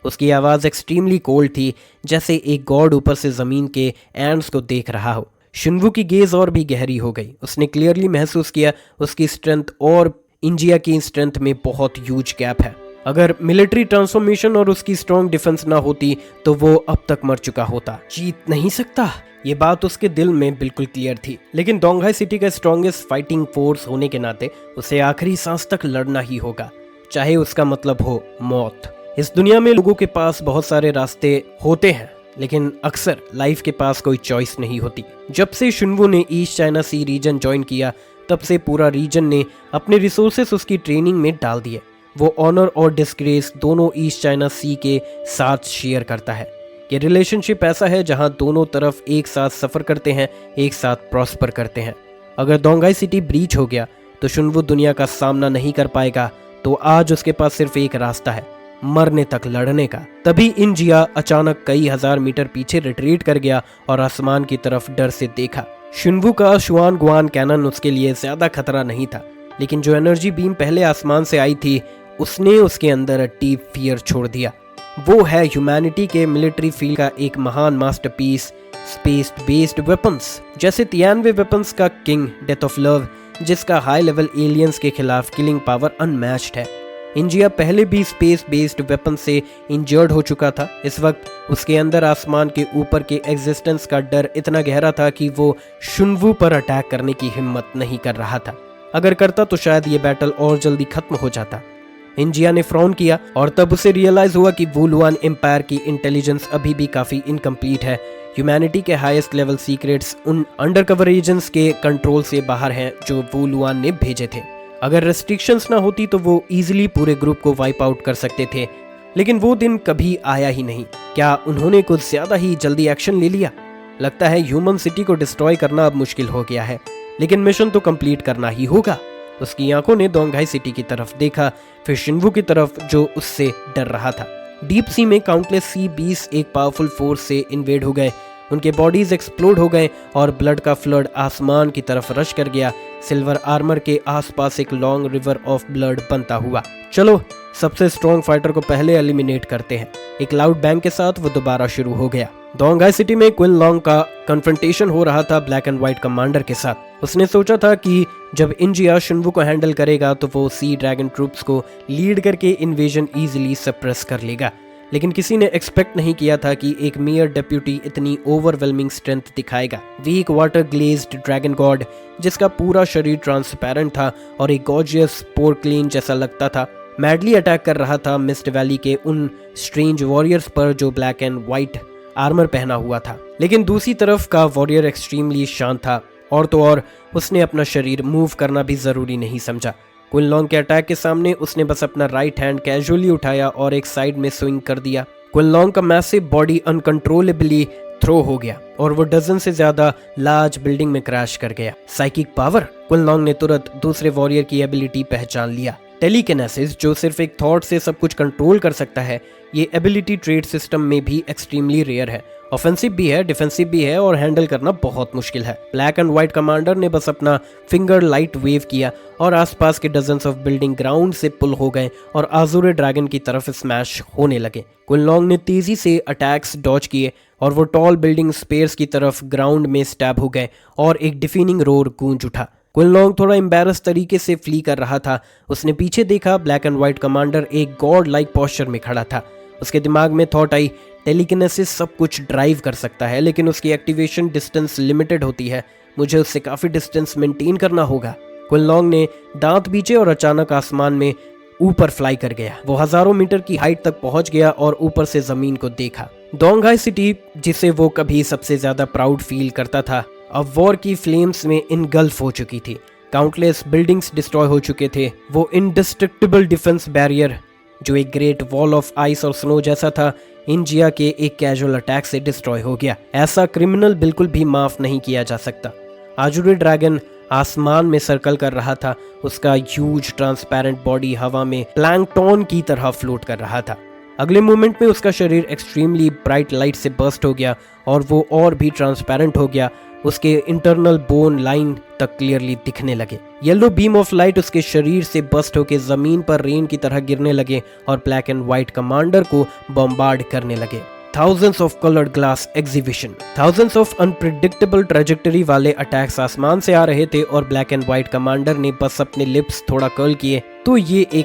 उसकी आवाज एक्सट्रीमली कोल्ड थी, जैसे एक गॉड ऊपर से जमीन के एंड्स को देख रहा हो। शुनवू की गेज और भी गहरी हो गई। उसने क्लियरली महसूस किया उसकी स्ट्रेंथ और इंजिया की स्ट्रेंथ में बहुत ह्यूज गैप है। अगर मिलिट्री ट्रांसफॉर्मेशन और उसकी स्ट्रॉन्ग डिफेंस ना होती तो वो अब तक मर चुका होता। जीत नहीं सकता, ये बात उसके दिल में बिल्कुल क्लियर थी, लेकिन दोंगहाई सिटी का स्ट्रॉन्गेस्ट फाइटिंग फोर्स होने के नाते उसे आखिरी सांस तक लड़ना ही होगा, चाहे उसका मतलब हो मौत। इस दुनिया में लोगों के पास बहुत सारे रास्ते होते हैं, लेकिन अक्सर लाइफ के पास कोई चॉइस नहीं होती। जब से शुनवू ने ईस्ट चाइना सी रीजन ज्वाइन किया, तब से पूरा रीजन ने अपने रिसोर्सेस उसकी ट्रेनिंग में डाल दिए। वो ऑनर और डिस्ग्रेस दोनों ईस्ट चाइना सी के साथ शेयर करता है। ये रिलेशनशिप ऐसा है जहां दोनों तरफ एक साथ सफर करते हैं, एक साथ प्रॉस्पर करते हैं। अगर दोंगहाई सिटी ब्रीच हो गया तो शुनवू दुनिया का सामना नहीं कर पाएगा, तो आज उसके पास सिर्फ एक रास्ता है, मरने तक लड़ने का। तभी इंजिया अचानक कई हजार मीटर पीछे रिट्रीट कर गया और आसमान की तरफ डर से देखा। शुनवू का शुआनगुआन कैनन उसके लिए ज्यादा खतरा नहीं था, लेकिन जो एनर्जी बीम पहले आसमान से आई थी उसने उसके अंदर डीप फियर छोड़ दिया। वो है ह्यूमैनिटी के मिलिट्री फील्ड का एक महान मास्टरपीस, स्पेस बेस्ड वेपन्स जैसे तियानवे वेपन्स का किंग डेथ ऑफ लव, जिसका हाई लेवल एलियंस के खिलाफ किलिंग पावर अनमैच्ड है। इंजिया पहले भी स्पेस बेस्ड वेपन से इंजर्ड हो चुका था। इस वक्त उसके अंदर आसमान के ऊपर के एग्जिस्टेंस का डर इतना गहरा था कि वो शुनवू पर अटैक करने की हिम्मत नहीं कर रहा था। अगर करता तो शायद ये बैटल और जल्दी खत्म हो जाता। इंजिया ने फ्रॉन किया और तब उसे रियलाइज हुआ कि वुलुआन एम्पायर की इंटेलिजेंस अभी भी काफी इनकम्प्लीट है। ह्यूमैनिटी के हाईएस्ट लेवल सीक्रेट्स उन अंडरकवर एजेंट्स के कंट्रोल से बाहर हैं जो वुलुआन ने भेजे थे। अगर रेस्ट्रिक्शंस ना होती तो वो इजीली पूरे ग्रुप को वाइप आउट कर सकते थे, लेकिन वो दिन कभी आया ही नहीं। क्या उन्होंने कुछ ज्यादा ही जल्दी एक्शन ले लिया? लगता है ह्यूमन सिटी को डिस्ट्रॉय करना अब मुश्किल हो गया है, लेकिन मिशन तो कंप्लीट करना ही होगा। उसकी आंखों ने दोंगहाई सिटी की तरफ देखा, फिर शिनवू की तरफ जो उससे डर रहा था। डीप सी में काउंटलेस सी बीस एक पावरफुल फोर्स से इन्वेड हो गए। उनके बॉडीज एक्सप्लोड हो गए और ब्लड का फ्लड आसमान की तरफ रश कर गया। सिल्वर आर्मर के आसपास एक लॉन्ग रिवर ऑफ ब्लड बनता हुआ। चलो सबसे स्ट्रॉन्ग फाइटर को पहले एलिमिनेट करते हैं। एक लाउड बैंग के साथ वो दोबारा शुरू हो गया। दोंगहाई सिटी में क्विन लॉन्ग का कन्फ्रंटेशन हो रहा था ब्लैक एंड व्हाइट कमांडर के साथ। उसने सोचा था कि जब इंजिया शिनवू को हैंडल करेगा तो वो सी ड्रैगन ट्रूप्स को लीड करके इन्वेजन इजीली सप्रेस कर लेगा, लेकिन किसी ने एक्सपेक्ट नहीं किया था कि एक मेयर डेप्यूटी इतनी ओवरवेलमिंग स्ट्रेंथ दिखाएगा। Weak water glazed dragon god जिसका पूरा शरीर ट्रांसपेरेंट था और एक गॉर्जियस पोर्क्लेन जैसा लगता था, मैडली अटैक कर रहा था मिस्ट वैली के उन स्ट्रेंज वॉरियर्स पर जो ब्लैक एंड व्हाइट आर्मर पहना हुआ था। लेकिन दूसरी तरफ का वॉरियर एक्सट्रीमली शांत था, और तो और उसने अपना शरीर मूव करना भी जरूरी नहीं समझा। क्विन लॉन्ग के अटैक के सामने उसने बस अपना राइट हैंड कैजुअली उठाया और एक साइड में स्विंग कर दिया। क्विन लॉन्ग का मैसिव बॉडी अनकंट्रोलेबली थ्रो हो गया और वो डजन से ज्यादा लार्ज बिल्डिंग में क्रैश कर गया। साइकिक पावर, क्विन लॉन्ग ने तुरंत दूसरे वॉरियर की एबिलिटी पहचान लिया। टेलीकिनेसिस जो सिर्फ एक थॉट से सब कुछ कंट्रोल कर सकता है, ये एबिलिटी ट्रेड सिस्टम में भी एक्सट्रीमली रेयर है। ऑफेंसिव भी है, डिफेंसिव भी है और हैंडल करना बहुत मुश्किल है। ब्लैक एंड व्हाइट कमांडर ने बस अपना फिंगर लाइट वेव किया और आसपास के डजन्स ऑफ बिल्डिंग ग्राउंड से पुल हो गए और आजुरे ड्रैगन की तरफ स्मैश होने लगे। क्विन लॉन्ग ने तेजी से अटैक्स डॉज किए और वो टॉल बिल्डिंग स्पेयर्स की तरफ ग्राउंड में स्टैब हो गए और एक डिफीनिंग रोर गूंज उठा। क्विन लॉन्ग थोड़ा एम्बैरस तरीके से फ्ली कर रहा था। उसने पीछे देखा, ब्लैक एंड व्हाइट कमांडर एक गॉड लाइक पोस्चर में खड़ा था। उसके दिमाग में थॉट आई, टेलीकिनेसिस सब कुछ ड्राइव कर सकता है, लेकिन उसकी एक्टिवेशन डिस्टेंस लिमिटेड होती है। मुझे उससे काफी डिस्टेंस मेंटेन करना होगा। क्विन लॉन्ग ने दांत बीचे और अचानक आसमान में ऊपर फ्लाई कर गया। वो हजारों मीटर की हाइट तक पहुंच गया और ऊपर से जमीन को देखा। दोंगहाई सिटी, जिसे वो कभी सबसे ज्यादा प्राउड फील करता था, अब वॉर की फ्लेम्स में इनगल्फ हो चुकी थी। काउंटलेस बिल्डिंग्स डिस्ट्रॉय हो चुके थे। वो इंडिस्ट्रक्टिबल डिफेंस बैरियर जो एक ग्रेट वॉल ऑफ आइस और स्नो जैसा था, इंजिया के एक कैजुअल अटैक से डिस्ट्रॉय हो गया। ऐसा क्रिमिनल बिल्कुल भी माफ नहीं किया जा सकता। आजुरे ड्रैगन आसमान में सर्कल कर रहा था। उसका ह्यूज ट्रांसपेरेंट बॉडी हवा में प्लैंकटन की तरह फ्लोट कर रहा था। अगले मोमेंट में उसका शरीर एक्सट्रीमली ब्राइट लाइट से बर्स्ट हो गया और वो और भी ट्रांसपेरेंट हो गया। उसके इंटरनल बोन लाइन तक क्लियरली दिखने लगे। येलो बीम ऑफ लाइट उसके शरीर से बस्ट होकर जमीन पर रेन की तरह गिरने लगे और ब्लैक एंड व्हाइट कमांडर को बॉम्बार्ड करने लगे। Thousands of coloured glass exhibition, thousands of unpredictable trajectory वाले अटैक्स आसमान से आ रहे थे और ब्लैक एंड व्हाइट कमांडर ने बस अपने लिप्स थोड़ा कर्ल किए तो ये तो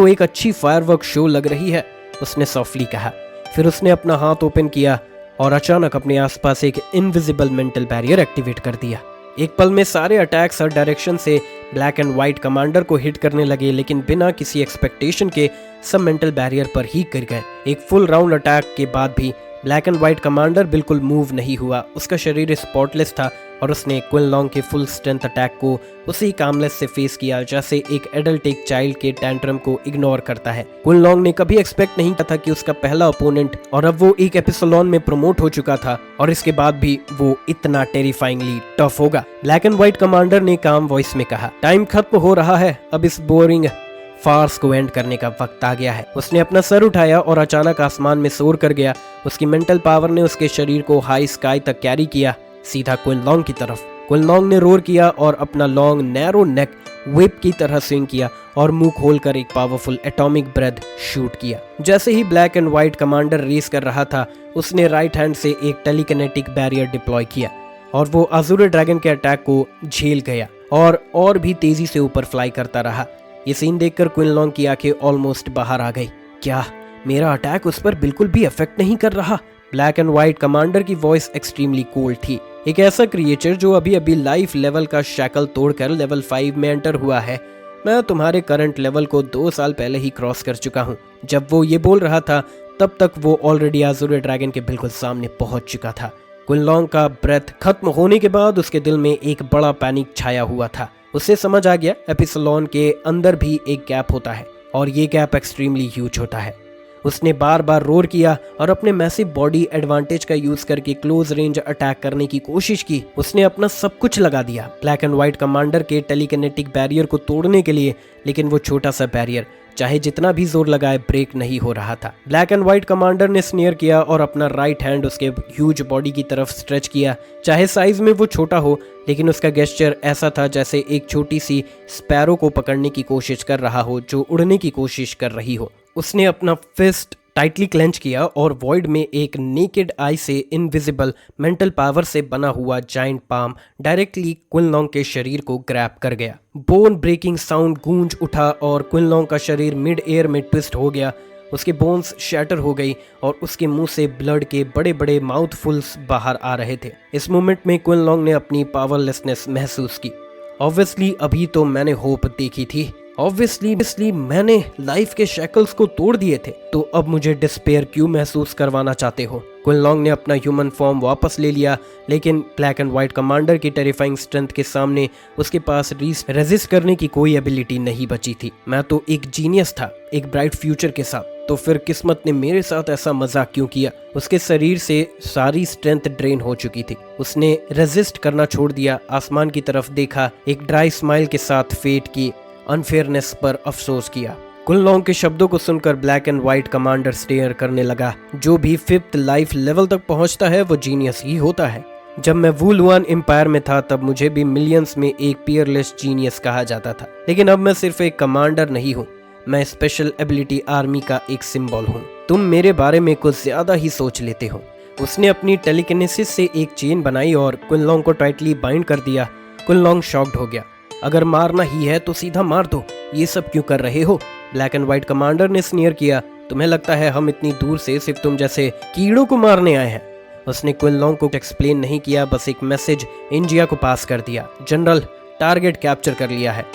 एक अच्छी फायरवर्क शो लग रही है, उसने सॉफ्टली कहा। फिर उसने अपना हाथ ओपन किया और अचानक अपने आसपास एक इनविजिबल मेंटल बैरियर एक्टिवेट कर दिया। एक पल में सारे अटैक्स हर डायरेक्शन से ब्लैक एंड व्हाइट कमांडर को हिट करने लगे, लेकिन बिना किसी एक्सपेक्टेशन के सब मेंटल बैरियर पर ही गिर गए। एक फुल राउंड अटैक के बाद भी ब्लैक एंड व्हाइट कमांडर बिल्कुल मूव नहीं हुआ। उसका शरीर स्पॉटलेस था और उसने क्विन लॉन्ग के फुल स्ट्रेंथ अटैक को उसी कामलेस से फेस किया जैसे एक एडल्ट एक चाइल्ड के टैंट्रम को इग्नोर करता है। क्विन लॉन्ग ने कभी एक्सपेक्ट नहीं किया था कि उसका पहला ओपोनेंट, और अब वो एक एपिसोड में प्रमोट हो चुका था और इसके बाद भी वो इतना टेरिफाइंगली टफ होगा। ब्लैक एंड व्हाइट कमांडर ने काम वॉइस में कहा, टाइम खत्म हो रहा है, अब इस बोरिंग फार्स को एंड करने का वक्त आ गया है। उसने अपना सर उठाया और अचानक आसमान में सोर कर गया। उसकी मेंटल पावर ने उसके शरीर को हाई स्काई तक कैरी किया, सीधा क्विन लॉन्ग की तरफ। क्विन लॉन्ग ने रोर किया और अपना लॉन्ग नैरो नेक व्हिप की तरह स्विंग किया और मुंह खोलकर एक पावरफुल एटॉमिक ब्रेथ शूट किया। जैसे ही black and white commander race कर रहा था, उसने राइट हैंड से एक टेलीकिनेटिक बैरियर डिप्लॉय किया और वो अज़ूर ड्रैगन के अटैक को झेल गया और भी तेजी से ऊपर फ्लाई करता रहा। ये सीन देखकर क्विनलॉन्ग की आंखें ऑलमोस्ट बाहर आ गई। क्या मेरा अटैक उस पर बिल्कुल भी इफेक्ट नहीं कर रहा? ब्लैक एंड व्हाइट कमांडर की वॉइस एक्सट्रीमली कोल्ड थी। एक ऐसा क्रिएचर जो अभी अभी लाइफ लेवल का शैकल तोड़कर लेवल 5 में एंटर हुआ है। मैं तुम्हारे करंट लेवल को 2 साल पहले ही क्रॉस कर चुका हूँ। जब वो ये बोल रहा था तब तक वो ऑलरेडी अज़ूर ड्रैगन के बिल्कुल सामने पहुंच चुका था। क्विनलॉन्ग का ब्रेथ खत्म होने के बाद उसके दिल में एक बड़ा पैनिक छाया हुआ था। उसे समझ आ गया एपिसलोन के अंदर भी एक गैप होता है और ये गैप एक्सट्रीमली ह्यूज होता है। उसने बार बार रोर किया और अपने मैसिव बॉडी एडवांटेज का यूज करके क्लोज रेंज अटैक करने की कोशिश की। उसने अपना सब कुछ लगा दिया ब्लैक एंड व्हाइट कमांडर के टेलीकिनेटिक बैरियर को तोड़ने के लिए, लेकिन वो छोटा सा बैरियर चाहे जितना भी जोर लगाए ब्रेक नहीं हो रहा था। ब्लैक एंड व्हाइट कमांडर ने स्नेयर किया और अपना राइट हैंड उसके ह्यूज बॉडी की तरफ स्ट्रेच किया। चाहे साइज में वो छोटा हो, लेकिन उसका गेस्चर ऐसा था जैसे एक छोटी सी स्पैरो को पकड़ने की कोशिश कर रहा हो जो उड़ने की कोशिश कर रही हो। उसने अपना फिस्ट टाइटली क्लेंच किया और वॉइड में एक नेकेड आई से इनविजिबल मेंटल पावर से बना हुआ जाइंट पाम डायरेक्टली क्विनलॉन्ग के शरीर को ग्रैब कर गया। बोन ब्रेकिंग साउंड गूंज उठा और क्विनलॉन्ग का शरीर मिड एयर में ट्विस्ट हो गया। उसके बोन्स शैटर हो गई और उसके मुंह से ब्लड के बड़े बड़े माउथफुल्स बाहर आ रहे थे। इस मोमेंट में क्विनलॉन्ग ने अपनी पावरलेसनेस महसूस की। ऑब्वियसली अभी तो मैंने होप देखी थी, ऑब्वियसली मैंने लाइफ के शैकल्स को तोड़ दिए थे, तो अब मुझे डिस्पेयर क्यों महसूस करवाना चाहते हो? क्विनलॉन्ग ने अपना ह्यूमन फॉर्म वापस ले लिया, लेकिन ब्लैक एंड व्हाइट कमांडर की टेरिफाइंग स्ट्रेंथ के सामने उसके पास रेजिस्ट करने की कोई एबिलिटी नहीं बची थी। मैं तो एक जीनियस था, एक ब्राइट फ्यूचर के साथ, तो फिर किस्मत ने मेरे साथ ऐसा मजाक क्यों किया? उसके शरीर से सारी स्ट्रेंथ ड्रेन हो चुकी थी। उसने रेजिस्ट करना छोड़ दिया, आसमान की तरफ देखा, एक ड्राई स्माइल के साथ फेट की अनफेयरनेस पर अफसोस किया। क्विनलॉन्ग के शब्दों को सुनकर black and white commander stare करने लगा। जो भी 5th लाइफ लेवल तक पहुंचता है वो जीनियस ही होता है। जब मैं वुलुआन एम्पायर में था तब मुझे भी मिलियंस में एक पियरलेस जीनियस कहा जाता था, लेकिन अब मैं सिर्फ एक कमांडर नहीं हूँ, मैं स्पेशल एबिलिटी आर्मी का एक सिंबल हूँ। तुम मेरे बारे में कुछ ज्यादा ही सोच लेते हो। उसने अपनी टेलीकिनेसिस से एक चेन बनाई और क्विनलॉन्ग को टाइटली बाइंड कर दिया। क्विनलॉन्ग शॉक्ड हो गया। अगर मारना ही है तो सीधा मार दो, ये सब क्यों कर रहे हो? ब्लैक एंड व्हाइट कमांडर ने स्नीयर किया। तुम्हें लगता है हम इतनी दूर से सिर्फ तुम जैसे कीड़ों को मारने आए हैं? उसने क्विनलॉन्ग को एक्सप्लेन नहीं किया, बस एक मैसेज इंजिया को पास कर दिया। जनरल, टारगेट कैप्चर कर लिया है।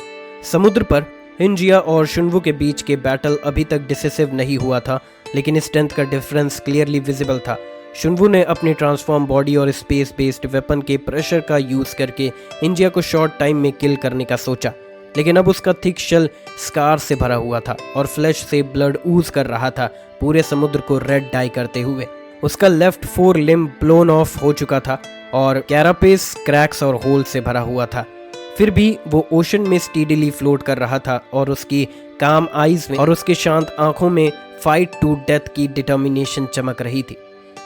समुद्र पर इंजिया और शुनवू के बीच के बैटल अभी तक डिसिसिव नहीं हुआ था, लेकिन स्ट्रेंथ का डिफरेंस क्लियरली विजिबल था। शुनवू ने अपनी ट्रांसफॉर्म बॉडी और स्पेस बेस्ड वेपन के प्रेशर का यूज करके इंजिया को शॉर्ट टाइम में किल करने का सोचा, लेकिन अब उसका थिक शेल स्कार से भरा हुआ था और फ्लैश से ब्लड ऊज कर रहा था, पूरे समुद्र को रेड डाई करते हुए। उसका लेफ्ट 4 लिम्ब ब्लोन ऑफ हो चुका था और कैरापेस क्रैक्स और होल से भरा हुआ था। फिर भी वो ओशन में स्टीडीली फ्लोट कर रहा था और उसकी काम आईज में और उसके शांत आंखों में फाइट टू डेथ की डिटर्मिनेशन चमक रही थी।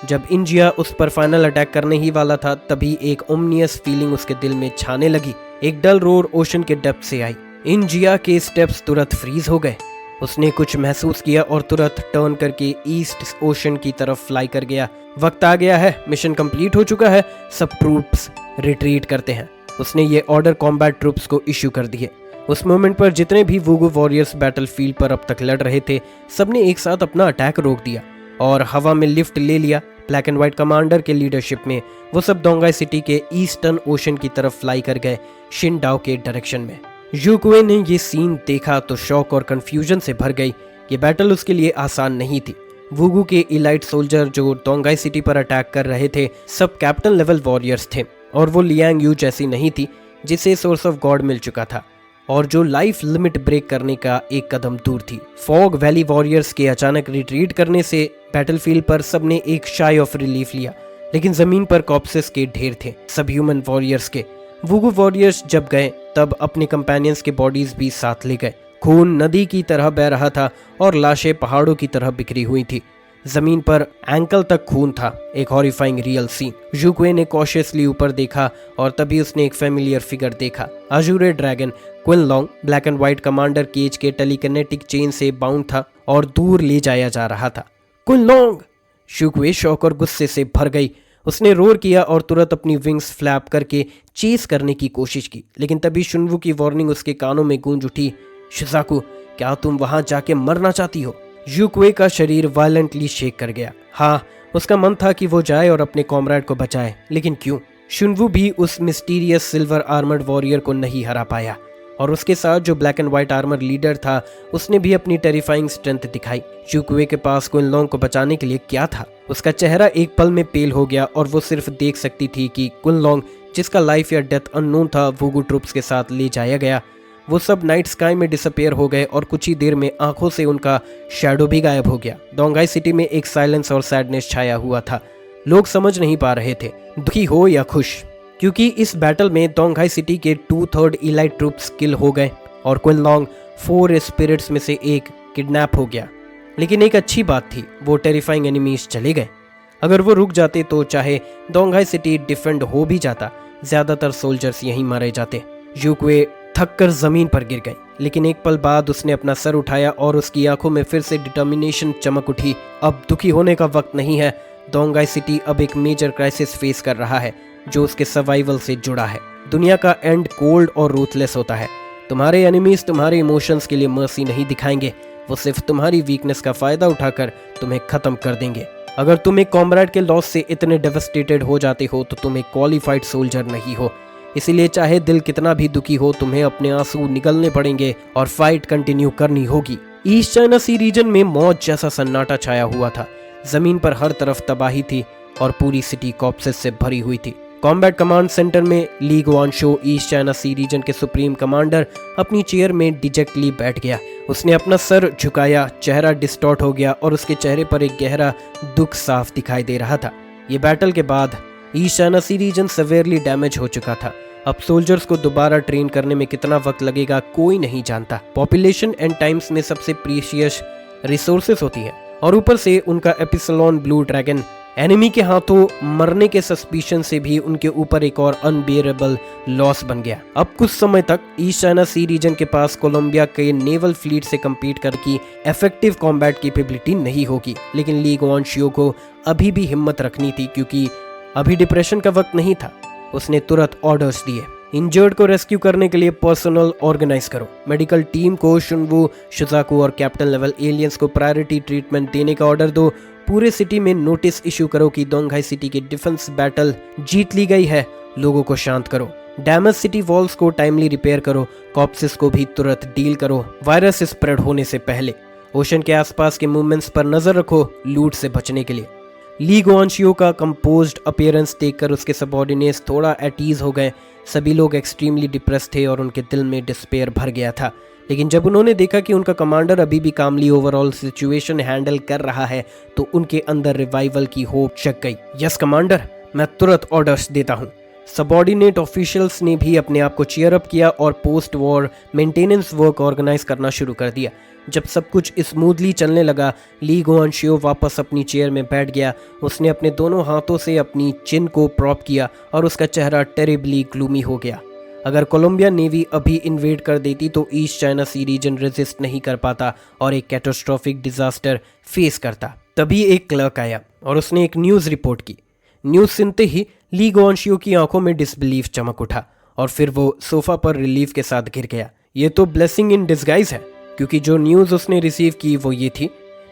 जब इंजिया उस पर फाइनल अटैक करने ही वाला था, तभी एक ओमनियस फीलिंग उसके दिल में छाने लगी। एक डल रोर ओशन के डेप्थ से आई। इंजिया के स्टेप्स तुरंत फ्रीज हो गए। उसने कुछ महसूस किया और तुरंत टर्न करके ईस्ट ओशन की तरफ फ्लाई कर गया। वक्त आ गया है, मिशन कंप्लीट हो चुका है, सब ट्रूप्स रिट्रीट करते हैं। उसने ये ऑर्डर कॉम्बैट ट्रूप्स को इश्यू कर दिए। उस मोमेंट पर जितने भी वुगू वॉरियर्स बैटलफील्ड पर अब तक लड़ रहे थे, सबने एक साथ अपना अटैक रोक दिया और हवा में लिफ्ट ले लिया। ब्लैक एंड व्हाइट कमांडर के लीडरशिप में वो सब डोंगाई सिटी के ईस्टर्न ओशन की तरफ फ्लाई कर गए, शिनडाओ के डायरेक्शन में। यूकुए ने ये सीन देखा तो शॉक और कंफ्यूजन से भर गई। ये बैटल उसके लिए आसान नहीं थी। वुगू के इलाइट सोल्जर जो डोंगाई सिटी पर अटैक कर रहे थे, सब कैप्टन लेवल वॉरियर्स थे और वो लियांग यू जैसी नहीं थी जिसे सोर्स ऑफ गॉड मिल चुका था और जो लाइफ लिमिट ब्रेक करने का एक कदम दूर थी। फॉग वैली वॉरियर्स के अचानक रिट्रीट करने से बैटलफील्ड पर सबने एक शाई ऑफ रिलीफ लिया, लेकिन जमीन पर कॉप्सेस के ढेर थे, सब ह्यूमन वॉरियर्स के। वुगू वॉरियर्स जब गए तब अपने कंपेनियंस के बॉडीज भी साथ ले गए। खून नदी की तरह बह रहा था और लाशें पहाड़ों की तरह बिखरी हुई थी। जमीन पर एंकल तक खून था, एक हॉरिफाइंग रियल सीन। यूक्वे ने कॉशियसली ऊपर देखा और तभी उसने एक फेमिलियर फिगर देखा। Azure dragon queen Long black and white commander cage के टेलीकिनेटिक चेन से बाउंड था और दूर ले जाया जा रहा था। Quinn long! यूक्वे शौक और गुस्से से भर गई। उसने रोर किया और तुरंत अपनी विंग्स फ्लैप करके चेस करने की कोशिश की, लेकिन तभी शुनवू की वार्निंग उसके कानों में गूंज उठी। शिज़ाकू, क्या तुम वहां जाके मरना चाहती हो? यूक्वे का शरीर वायलेंटली शेक कर गया। हाँ, उसका मन था कि वो जाए और अपने कॉमरेड को बचाए, लेकिन क्यों? शुनवू भी उस मिस्टीरियस सिल्वर आर्मर्ड वॉरियर को नहीं हरा पाया, और उसके साथ जो black and white armour leader था उसने भी अपनी टेरिफाइंग स्ट्रेंथ दिखाई। यूक्वे के पास क्विन लॉन्ग को बचाने के लिए क्या था? उसका चेहरा एक पल में पेल हो गया और वो सिर्फ देख सकती थी कि क्विन लॉन्ग, जिसका लाइफ या डेथ अननोन था, वुगू ट्रुप्स के साथ ले जाया गया। वो सब नाइट स्काई में डिसअपियर हो गए और कुछ ही देर में आंखों से उनका शैडो भी गायब हो गया। दोंगाई सिटी में एक साइलेंस और सैडनेस छाया हुआ था। लोग समझ नहीं पा रहे थे दुखी हो या खुश, क्योंकि इस बैटल में दोंगाई सिटी के 2/3 इलाइट ट्रूप्स किल हो गए और क्विन लॉन्ग 4 स्पिरिट्स में से एक किडनैप हो गया। लेकिन एक अच्छी बात थी, वो टेरिफाइंग एनिमीज चले गए। अगर वो रुक जाते तो चाहे दोंगाई सिटी डिफेंड हो भी जाता, ज्यादातर सोल्जर्स यहीं मारे जाते। यूक्वे थक कर जमीन पर गिर गई, लेकिन एक पल बाद उसने अपना सर उठाया और उसकी आंखों में फिर से डिटर्मिनेशन चमक उठी। अब दुखी होने का वक्त नहीं है। दोंगाई सिटी अब एक मेजर क्राइसिस फेस कर रहा है जो उसके सर्वाइवल से जुड़ा है। दुनिया का एंड कोल्ड और रूथलेस होता है। तुम्हारे एनिमीज तुम्हारे इमोशंस के लिए मर्सी नहीं दिखाएंगे, वो सिर्फ तुम्हारी वीकनेस का फायदा उठाकर तुम्हें खत्म कर देंगे। अगर तुम एक कॉमरेड के लॉस से इतने डेवस्टेटेड हो जाते हो तो तुम एक क्वालिफाइड सोल्जर नहीं हो। इसीलिए चाहे दिल कितना भी दुखी हो, तुम्हें अपने आंसू निगलने पड़ेंगे और फाइट कंटिन्यू करनी होगी। ईस्ट चाइना सी रीजन में मौत जैसा सन्नाटा छाया हुआ था। जमीन पर हर तरफ तबाही थी और पूरी सिटी कॉप्सेस से भरी हुई थी। कॉम्बैट कमांड सेंटर में ली गुआनशो, ईस्ट चाइना सी रीजन के सुप्रीम कमांडर, अपनी चेयर में डिजेक्टली बैठ गया। उसने अपना सर झुकाया, चेहरा डिस्टॉर्ट हो गया और उसके चेहरे पर एक गहरा दुख साफ दिखाई दे रहा था। ये बैटल के बाद ईस्ट चाइना सी रीजन सेवेरली डैमेज हो चुका था। अब सोल्जर्स को दोबारा ट्रेन करने में कितना वक्त लगेगा कोई नहीं जानता। पॉपुलेशन एंड टाइम्स में सबसे प्रीशियस रिसोर्सेस होती है और ऊपर से उनका एपिसलॉन ब्लू ड्रैगन एनिमी के हाथों मरने के सस्पिशन से भी उनके ऊपर एक और अनबियरेबल लॉस बन गया। अब कुछ समय तक ईस्ट चाइना सी रीजन के पास कोलंबिया के नेवल फ्लीट से कम्पीट करने की इफेक्टिव कॉम्बैट कैपेबिलिटी नहीं होगी, लेकिन ली गुआनशियो को अभी भी हिम्मत रखनी थी, क्योंकि अभी डिप्रेशन का वक्त नहीं था। उसने तुरंत ऑर्डर्स दिए, इंजर्ड को रेस्क्यू करने के लिए पर्सनल ऑर्गेनाइज करो, मेडिकल टीम को शुनवू, शिज़ाकू और कैप्टन लेवल एलियंस को प्रायोरिटी ट्रीटमेंट देने का ऑर्डर दो, पूरे सिटी में नोटिस इशू करो कि दोंगाई सिटी की डिफेंस बैटल जीत ली गई है, लोगों को शांत करो, डैमेज सिटी वॉल्स को टाइमली रिपेयर करो, कॉप्सिस को भी तुरंत डील करो वायरस स्प्रेड होने से पहले, ओशन के आसपास के मूवमेंट्स पर नजर रखो लूट से बचने के लिए। ली गुआनशियो का कंपोज्ड अपीयरेंस देखकर उसके सबऑर्डिनेट्स थोड़ा एट ईज हो गए। सभी लोग एक्सट्रीमली डिप्रेस थे और उनके दिल में डिस्पेयर भर गया था। लेकिन जब उन्होंने देखा कि उनका कमांडर अभी भी कामली ओवरऑल सिचुएशन हैंडल कर रहा है तो उनके अंदर रिवाइवल की होप जग गई। यस कमांडर, मैं तुरंत ऑर्डर्स देता हूँ। सबऑर्डिनेट ऑफिशियल्स ने भी अपने आप को चीयर अप किया और post war maintenance work organise करना शुरू कर दिया। जब सब कुछ स्मूथली चलने लगा, ली गुआनशियो वापस अपनी चेयर में बैठ गया। उसने अपने दोनों हाथों से अपनी चिन को प्रॉप किया और उसका चेहरा टेरिबली ग्लूमी हो गया। अगर कोलंबिया नेवी अभी इन्वेड कर देती तो ईस्ट चाइना सी रीजन रेजिस्ट नहीं कर पाता और एक कैटास्ट्रोफिक डिजास्टर फेस करता। तभी एक क्लर्क आया और उसने एक न्यूज़ रिपोर्ट की। न्यूज़ सुनते ही ली गुआनशियो की आंखों में डिसबिलीफ चमक उठा और फिर वो सोफा पर रिलीफ के साथ गिर गया। ये तो ब्लेसिंग इन डिस्गाइज है, क्योंकि जो न्यूज़ उसने रिसीव की वो ये थी,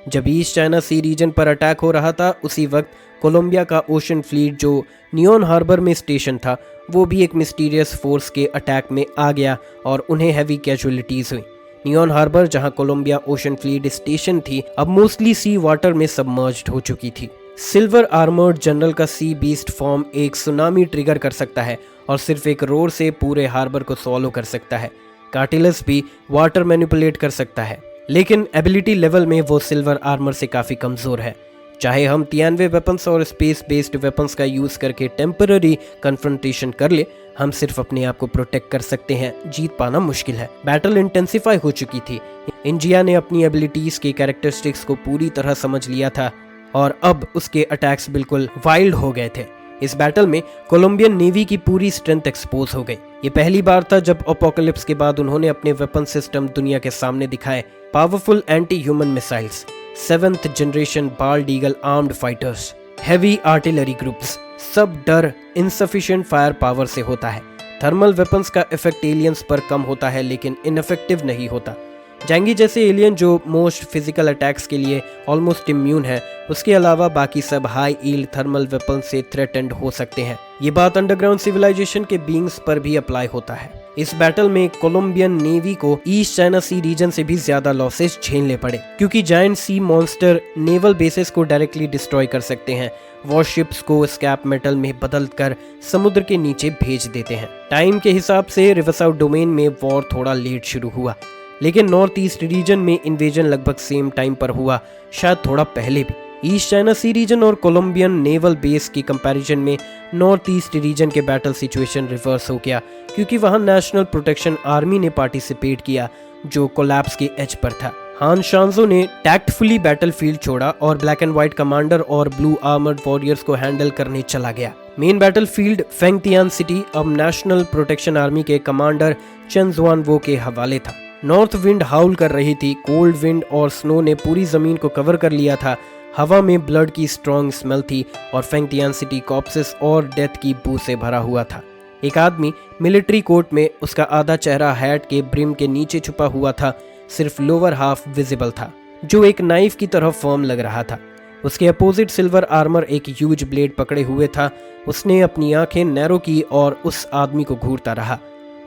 जब ईस्ट चाइना सी रीजन पर अटैक हो रहा था उसी वक्त कोलंबिया का ओशन फ्लीट जो नियोन हार्बर में स्टेशन था वो भी एक मिस्टीरियस फोर्स के अटैक में आ गया और उन्हें हैवी कैजुअलिटीज हुई। नियोन हार्बर, जहां कोलंबिया ओशन फ्लीट स्टेशन थी, अब मोस्टली सी वाटर में सबमर्ज्ड हो चुकी थी। सिल्वर आर्मर्ड जनरल का सी बीस्ट फॉर्म एक सुनामी ट्रिगर कर सकता है और सिर्फ एक रोर से पूरे हार्बर को सॉलो कर सकता है। कार्टिलस भी वाटर मैनिपुलेट कर सकता है, लेकिन एबिलिटी लेवल में वो सिल्वर आर्मर से काफ़ी कमज़ोर है। चाहे हम तियानवे वेपन्स और स्पेस बेस्ड वेपन्स का यूज़ करके टेम्पररी कन्फ्रंटेशन कर ले, हम सिर्फ अपने आप को प्रोटेक्ट कर सकते हैं, जीत पाना मुश्किल है। बैटल इंटेंसिफाई हो चुकी थी। इंजिया ने अपनी एबिलिटीज़ के कैरेक्टरिस्टिक्स को पूरी तरह समझ लिया था। और अब उसके अटैक्स बिल्कुल वाइल्ड हो गए थे। इस बैटल में कोलंबियन नेवी की पूरी स्ट्रेंथ एक्सपोज हो गई। ये पहली बार था जब अपोकलिप्स के बाद उन्होंने अपने वेपन सिस्टम दुनिया के सामने दिखाए। Powerful anti human missiles, 7th generation bald eagle armed fighters, heavy artillery groups, सब डर इनसफिशिएंट फायर पावर से होता है। थर्मल वेपन्स का इफेक्ट एलियंस पर कम होता है लेकिन इनफेक्टिव नहीं होता। जैंगी जैसे एलियन जो मोस्ट फिजिकल अटैक्स के लिए ऑलमोस्ट इम्यून है, उसके अलावा बाकी सब हाई ईल्ड थर्मल वेपन से थ्रेटेंड हो सकते हैं। ये बात अंडरग्राउंड सिविलाइजेशन के बीइंग्स पर भी अप्लाई होता है। इस बैटल में कोलंबियन नेवी को ईस्ट चाइना सी रीजन से भी ज्यादा लॉसेस झेलने पड़े, क्योंकि giant sea monster naval bases को डायरेक्टली डिस्ट्रॉय कर सकते हैं, वॉरशिप्स को स्क्रैप मेटल में बदलकर समुद्र के नीचे भेज देते हैं। टाइम के हिसाब से रिवर साउथ डोमेन में वॉर थोड़ा लेट शुरू हुआ, लेकिन नॉर्थ ईस्ट रीजन में इन्वेजन लगभग सेम टाइम पर हुआ, शायद थोड़ा पहले भी। ईस्ट चाइना सी रीजन और कोलंबियन नेवल बेस की कंपैरिजन में नॉर्थ ईस्ट रीजन के बैटल सिचुएशन रिवर्स हो गया, क्योंकि वहां नेशनल प्रोटेक्शन आर्मी ने पार्टिसिपेट किया जो कोलैप्स के एज पर था। हान शांजो ने टैक्टफुली बैटलफील्ड छोड़ा और ब्लैक एंड व्हाइट कमांडर और ब्लू आर्मर्ड वॉरियर्स को हैंडल करने चला गया। मेन बैटलफील्ड फेंगतियान सिटी अब नेशनल प्रोटेक्शन आर्मी के कमांडर चेन जुआन वो के हवाले था। नॉर्थ विंड हाउल कर रही थी, कोल्ड विंड और स्नो ने पूरी जमीन को कवर कर लिया था, हवा में ब्लड की स्ट्रॉन्ग स्मेल थी और फेंगतियान सिटी कॉप्सेस और डेथ की बू से भरा हुआ था। एक आदमी मिलिट्री कोट में, उसका आधा चेहरा हैट के ब्रिम के नीचे छुपा हुआ था, सिर्फ लोअर हाफ विजिबल था, जो एक नाइफ की तरह फर्म लग रहा था। उसके अपोजिट सिल्वर आर्मर एक ह्यूज ब्लेड पकड़े हुए था। उसने अपनी आंखें नैरो की और उस आदमी को घूरता रहा।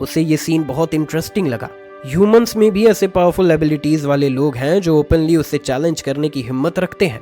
उसे ये सीन बहुत इंटरेस्टिंग लगा। ह्यूमंस में भी ऐसे पावरफुल एबिलिटीज वाले लोग हैं जो ओपनली उससे चैलेंज करने की हिम्मत रखते हैं,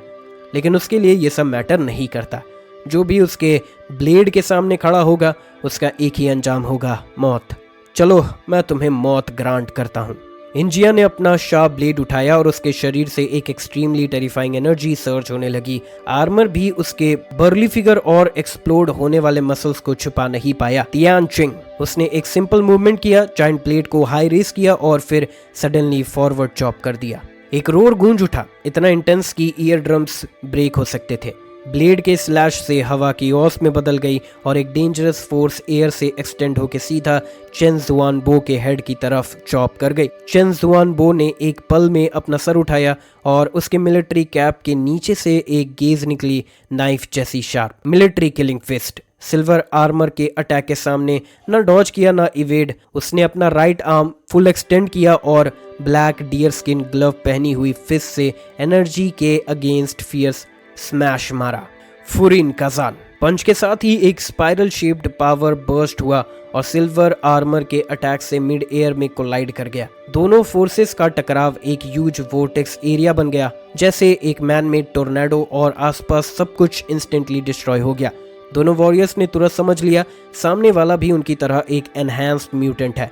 लेकिन उसके लिए ये सब मैटर नहीं करता। जो भी उसके ब्लेड के सामने खड़ा होगा उसका एक ही अंजाम होगा, मौत। चलो मैं तुम्हें मौत ग्रांट करता हूँ। इंजिया ने अपना शार्प ब्लेड उठाया और उसके शरीर से एक एक्सट्रीमली टेरिफाइंग एनर्जी सर्च होने लगी। आर्मर भी उसके बर्ली फिगर और एक्सप्लोड होने वाले मसल्स को छुपा नहीं पाया। तियान चिंग, उसने एक सिंपल मूवमेंट किया, जायंट ब्लेड को हाई रेस किया और फिर सडनली फॉरवर्ड चॉप कर दिया। एक रोर गूंज उठा, इतना इंटेंस कि ईयर ड्रम्स ब्रेक हो सकते थे। ब्लेड के स्लैश से हवा की ऑस में बदल गई और एक डेंजरस फोर्स एयर से एक्सटेंड होकर सीधा चेन जुआन बो के हेड की तरफ चॉप कर गई। चेन जुआन बो ने एक पल में अपना सर उठाया और उसके मिलिट्री कैप के नीचे से एक गेज निकली, नाइफ जैसी sharp, military killing fist. Silver armour के अटैक के सामने न डॉज किया न इवेड, उसने अपना राइट आर्म फुल एक्सटेंड किया और ब्लैक डियर स्किन ग्लव पहनी हुई फिस्ट से एनर्जी के अगेंस्ट फियर्स स्मैश मारा। फुरिन कजान पंच के साथ ही एक स्पाइरल शेप्ड पावर बर्स्ट हुआ और सिल्वर आर्मर के अटैक से मिड एयर में कोलाइड कर गया। दोनों फोर्सेस का टकराव एक ह्यूज वोर्टेक्स एरिया बन गया, जैसे एक मैन मेड टोर्नेडो, और आसपास सब कुछ इंस्टेंटली डिस्ट्रॉय हो गया। दोनों वॉरियर्स ने तुरंत समझ लिया सामने वाला भी उनकी तरह एक एनहांस्ड म्यूटेंट है।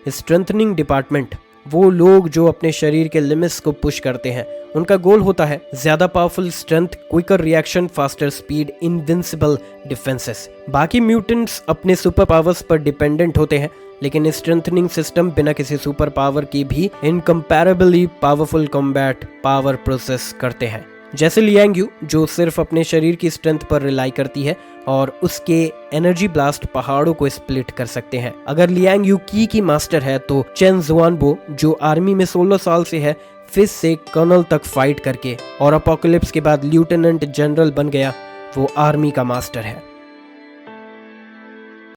स्ट्रेंथनिंग डिपार्टमेंट, वो लोग जो अपने शरीर के लिमिट्स को पुश करते हैं, उनका गोल होता है ज्यादा powerful strength, quicker reaction, faster speed, invincible defences. बाकी म्यूटेंट्स अपने सुपर पावर्स पर डिपेंडेंट होते हैं, लेकिन स्ट्रेंथनिंग सिस्टम बिना किसी सुपर पावर की भी इनकम्पैरेबली पावरफुल कॉम्बैट पावर प्रोसेस करते हैं। जैसे लियांग यू जो सिर्फ अपने शरीर की स्ट्रेंथ पर रिलाई करती है और उसके एनर्जी ब्लास्ट पहाड़ों को स्प्लिट कर सकते हैं। अगर लियांग यू की मास्टर है तो चेन जुआन बो जो आर्मी में 16 साल से है, फिश से कर्नल तक फाइट करके और अपोकलिप्स के बाद लेफ्टिनेंट जनरल बन गया, वो आर्मी का मास्टर है।